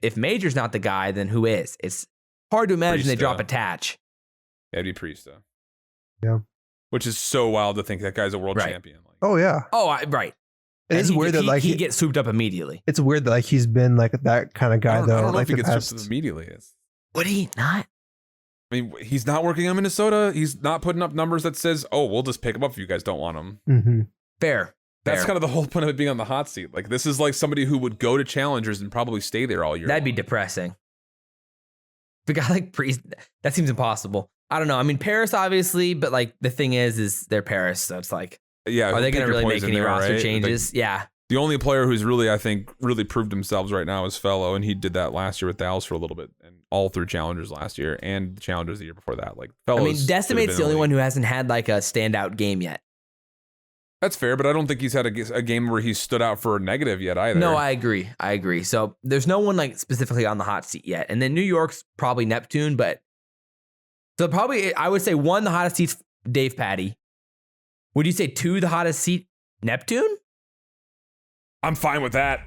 if Major's not the guy, then who is? It's hard to imagine they drop a Tatch. That'd be Priesta. Yeah. Which is so wild to think that guy's a world champion. Like, oh yeah. Oh, right. It is weird that like he gets swooped up immediately. It's weird that like he's been like that kind of guy though. I don't know like if he gets swooped up immediately. Would he not? I mean, he's not working on Minnesota. He's not putting up numbers that says, "Oh, we'll just pick him up if you guys don't want him." Mm-hmm. Fair. That's kind of the whole point of it being on the hot seat. Like this is like somebody who would go to challengers and probably stay there all year. That'd be depressing. If a guy like Priest, that seems impossible. I don't know. I mean, Paris obviously, but like the thing is they're Paris, so it's like, are they going to really make any roster changes? Like, yeah. The only player who's really, I think, really proved themselves right now is Fellow, and he did that last year with Dallas for a little bit, and all through challengers last year and the challengers the year before that. Like Fellow, I mean, Decimate's the only one who hasn't had like a standout game yet. That's fair, but I don't think he's had a game where he stood out for a negative yet either. No, I agree. So there's no one like specifically on the hot seat yet. And then New York's probably Neptune, but so probably I would say 1, the hottest seat's Dave Patty. Would you say 2, the hottest seat, Neptune? I'm fine with that.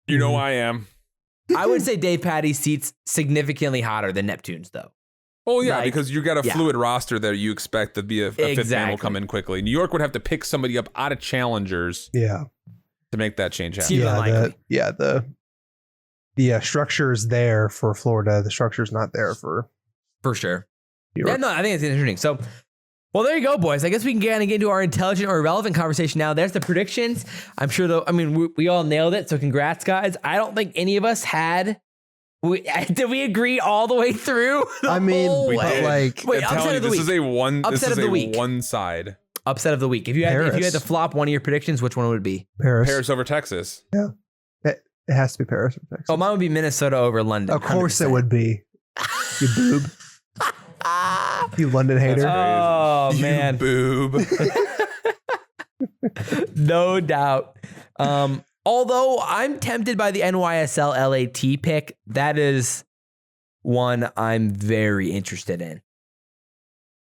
You know I am. I would say Dave Patty's seat's significantly hotter than Neptune's though. Oh, yeah, like, because you got a fluid roster there. You expect to be a fifth man will come in quickly. New York would have to pick somebody up out of challengers to make that change happen. The structure is there for Florida. The structure is not there for sure. Yeah, no, I think it's interesting. So, well, there you go, boys. I guess we can get into our intelligent or irrelevant conversation now. There's the predictions. I'm sure, we all nailed it. So congrats, guys. I don't think any of us had... did we agree all the way through? I mean, we did. Like, wait, upset of the week. This is a one. Upset of the week. One side. Upset of the week. If you had to flop one of your predictions, which one would it be? Paris over Texas. Yeah, it has to be Paris over Texas. Oh, mine would be Minnesota over London. Of course, 100%. It would be. You boob. You London hater. Oh man, boob. No doubt. Although I'm tempted by the NYSL LAT pick, that is one I'm very interested in.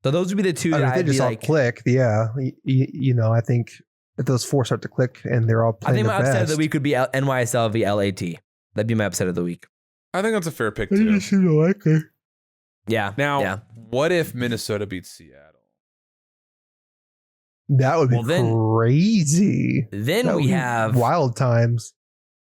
So those would be the two that I'd be like, click. Yeah, I think if those 4 start to click and they're all playing, I think my upset best. of the week would be NYSL v LAT. That'd be my upset of the week. I think that's a fair pick too. Yeah. Now, what if Minnesota beats Seattle? That would be crazy. Then we have wild times.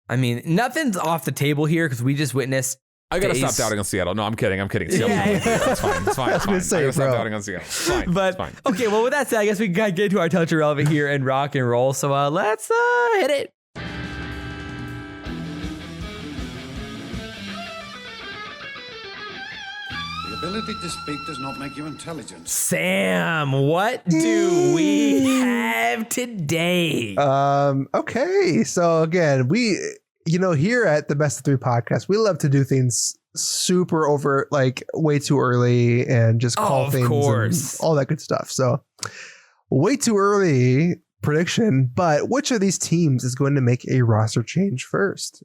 I mean, nothing's off the table here because we just witnessed. I gotta stop doubting on Seattle. No, I'm kidding. Seattle. It's fine. It's fine. I gotta stop doubting on Seattle. It's fine. But it's fine. Okay, well, with that said, I guess we can get to our touch irrelevant here and rock and roll. So let's hit it. The ability to speak does not make you intelligent. Sam, what do we have today? Okay, so again, we here at the Best of 3 podcast, we love to do things super over, like way too early and just call things and all that good stuff. So way too early prediction, but which of these teams is going to make a roster change first?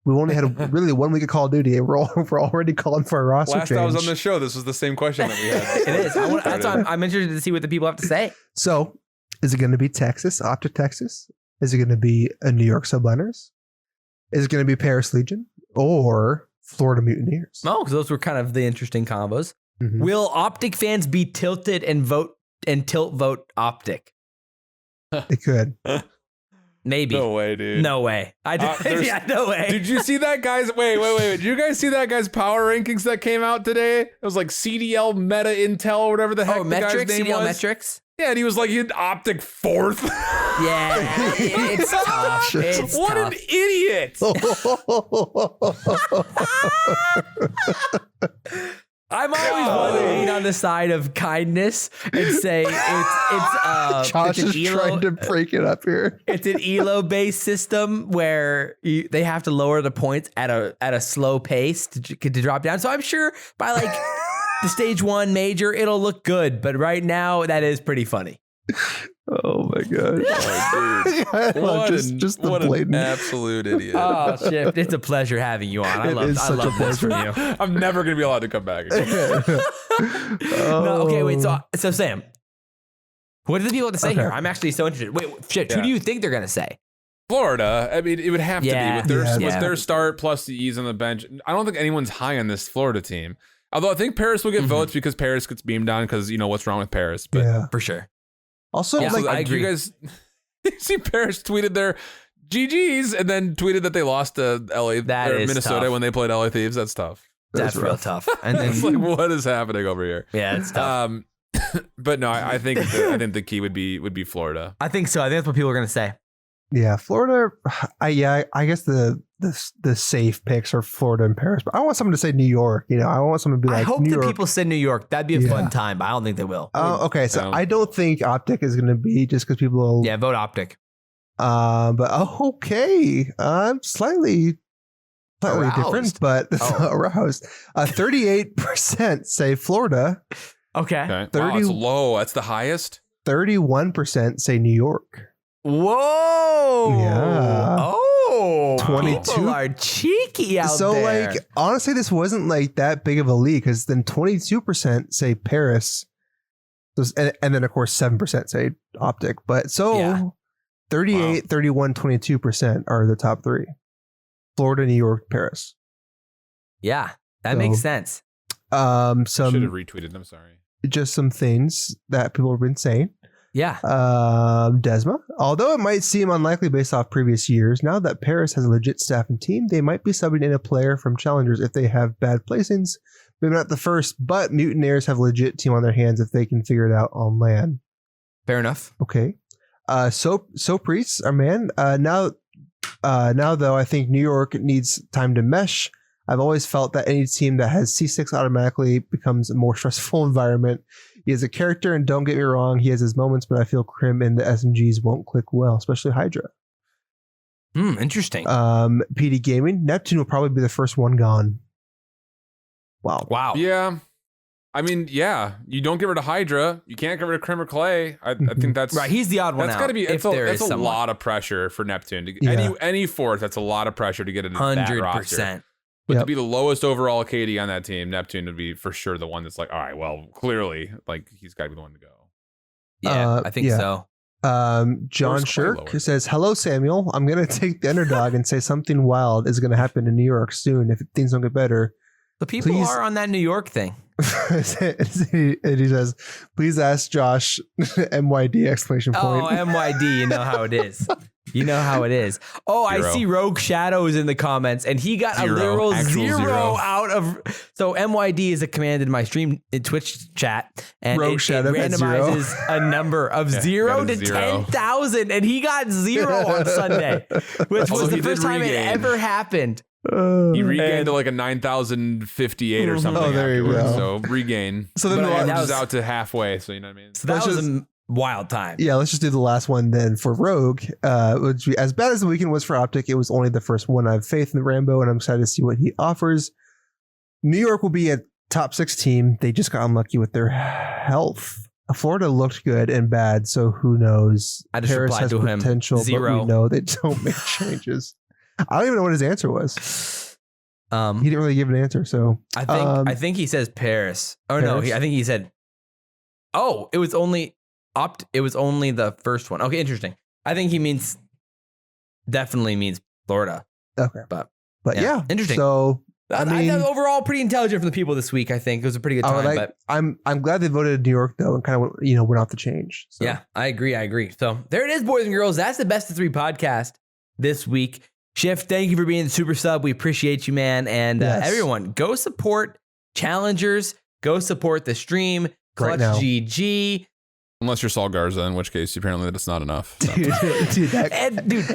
We only had really 1 week of Call of Duty. We're already calling for a roster change. Last I was on the show, this was the same question that we had. It is. That's why I'm interested to see what the people have to say. So, is it going to be Texas, OpTic Texas? Is it going to be a New York Subliners? Is it going to be Paris Legion or Florida Mutineers? Oh, because those were kind of the interesting combos. Mm-hmm. Will OpTic fans be tilted and tilt vote OpTic? It could. Maybe. No way, dude. No way. No way. Did you see that guy's... Wait. Did you guys see that guy's power rankings that came out today? It was like CDL Meta Intel or whatever the heck the guy's name CDL was. Metrics? Yeah, and he was like, he had OpTic 4th. Yeah, it's tough. What an idiot. I'm always one to lean on the side of kindness and say Josh it's is trying to break it up here. It's an elo based system where they have to lower the points at a slow pace to drop down. So I'm sure by like the stage 1 major, it'll look good. But right now, that is pretty funny. Oh my god! Oh, just the blatant absolute idiot. Oh, Shift, it's a pleasure having you on. I love this from you. I'm never gonna be allowed to come back again. No, okay, wait. So Sam, what do the people have to say here? I'm actually so interested. Wait, Shift, who do you think they're gonna say? Florida. I mean, it would have to be with their start plus the ease on the bench. I don't think anyone's high on this Florida team. Although I think Paris will get votes because Paris gets beamed on because you know what's wrong with Paris. But for sure. Also, I agree. You guys see Paris tweeted their GGs and then tweeted that they lost to Minnesota tough. when they played LA Thieves. That's tough. That's real tough. And then it's like, what is happening over here? Yeah, it's tough. But no, I think the key would be Florida. I think so. I think that's what people are gonna say. Yeah, Florida. I guess the safe picks are Florida and Paris, but I want someone to say New York. You know, I want someone to be like. I hope New that York. people say New York. That'd be a fun time, but I don't think they will. Oh, okay. So I don't think OpTic is going to be just because people will. Yeah, vote OpTic. But okay. Slightly different, but aroused. 38% say Florida. Okay. Wow, it's low. That's the highest. 31% say New York. Whoa. Yeah. Oh. 22 People are cheeky out there. So like honestly, this wasn't like that big of a lead because then 22% say Paris, and then of course 7% say OpTic. But 38, 31, 22% are the top three: Florida, New York, Paris. Yeah, that makes sense. Should have retweeted them. Sorry. Just some things that people have been saying. Yeah. Desma, although it might seem unlikely based off previous years, now that Paris has a legit staff and team, they might be subbing in a player from Challengers if they have bad placings. Maybe not the first, but Mutineers have a legit team on their hands if they can figure it out on LAN. Fair enough. Okay. So Priest, our man. Now though, I think New York needs time to mesh. I've always felt that any team that has C6 automatically becomes a more stressful environment. He is a character, and don't get me wrong, he has his moments, but I feel Crim and the SMGs won't click well, especially Hydra. Interesting. PD Gaming, Neptune will probably be the first one gone. Wow. Yeah. I mean, yeah. You don't get rid of Hydra. You can't get rid of Crim or Clay. I think that's right. He's the odd one out. That's got to be. That's a lot of pressure for Neptune to any fourth. That's a lot of pressure to get into that roster. 100%. But to be the lowest overall KD on that team, Neptune would be for sure the one that's like, all right, well, clearly, like he's got to be the one to go. Yeah, I think so. John Shirk says, "Hello, Samuel. I'm gonna take the underdog and say something wild is gonna happen in New York soon if things don't get better." The people are on that New York thing. And he says, "Please ask Josh MYD exclamation point." Oh, MYD, you know how it is. You know how it is. Oh, I see Rogue Shadows in the comments, and he got a literal zero out of. So MYD is a command in my stream in Twitch chat, and it randomizes a number of 0 to 10,000, and he got 0 on Sunday, which was the first time it ever happened. He regained to like a 9,058 or something. Oh, there you go. So regain. So then that was out to halfway. So you know what I mean. So that was a wild time. Yeah, let's just do the last one then for Rogue. Which, as bad as the weekend was for OpTic, it was only the first one. I have faith in the Rambo, and I'm excited to see what he offers. New York will be a top 6 team. They just got unlucky with their health. Florida looked good and bad, so who knows? I just Paris replied to him. Potential, 0. but we know they don't make changes. I don't even know what his answer was. He didn't really give an answer, so I think he says Paris. Oh Paris? No, I think he said. Oh, it was only the first one. Okay, interesting. I think he definitely means Florida. Okay, but yeah, interesting. So I mean, overall pretty intelligent for the people this week. I think it was a pretty good time. But I'm glad they voted New York though, and kind of went off the change. So. Yeah, I agree. So there it is, boys and girls. That's the Best of 3 podcast this week. Shift, thank you for being the super sub. We appreciate you, man. And everyone, go support Challengers. Go support the stream. Clutch GG. Unless you're Saul Garza, in which case apparently that's not enough. Dude,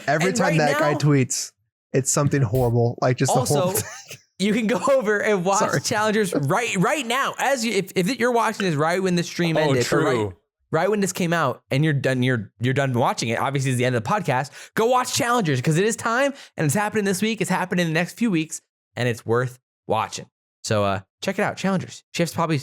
every time that guy tweets, it's something horrible. Like just the whole thing. you can go over and watch Challengers right now. If you're watching this right when the stream ended, true. Right when this came out, and you're done watching it. Obviously, it's the end of the podcast. Go watch Challengers because it is time, and it's happening this week. It's happening in the next few weeks, and it's worth watching. So check it out, Challengers. He's probably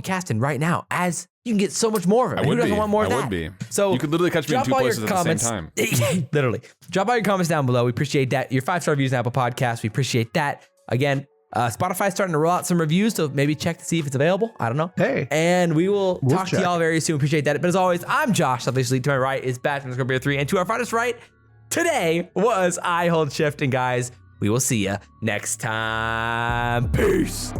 casting right now. As you can get so much more of it. Who doesn't want more of that? I would be. So you could literally catch me in 2 places at the same time. Literally, drop all your comments down below. We appreciate that. Your 5-star reviews on Apple Podcasts. We appreciate that. Again, Spotify's starting to roll out some reviews, so maybe check to see if it's available. I don't know. Hey. And we'll talk to y'all very soon. Appreciate that. But as always, I'm Josh. Obviously, to my right is Bat_Bear3. And to our farthest right today was IHOLDSHIFT. And guys, we will see you next time. Peace.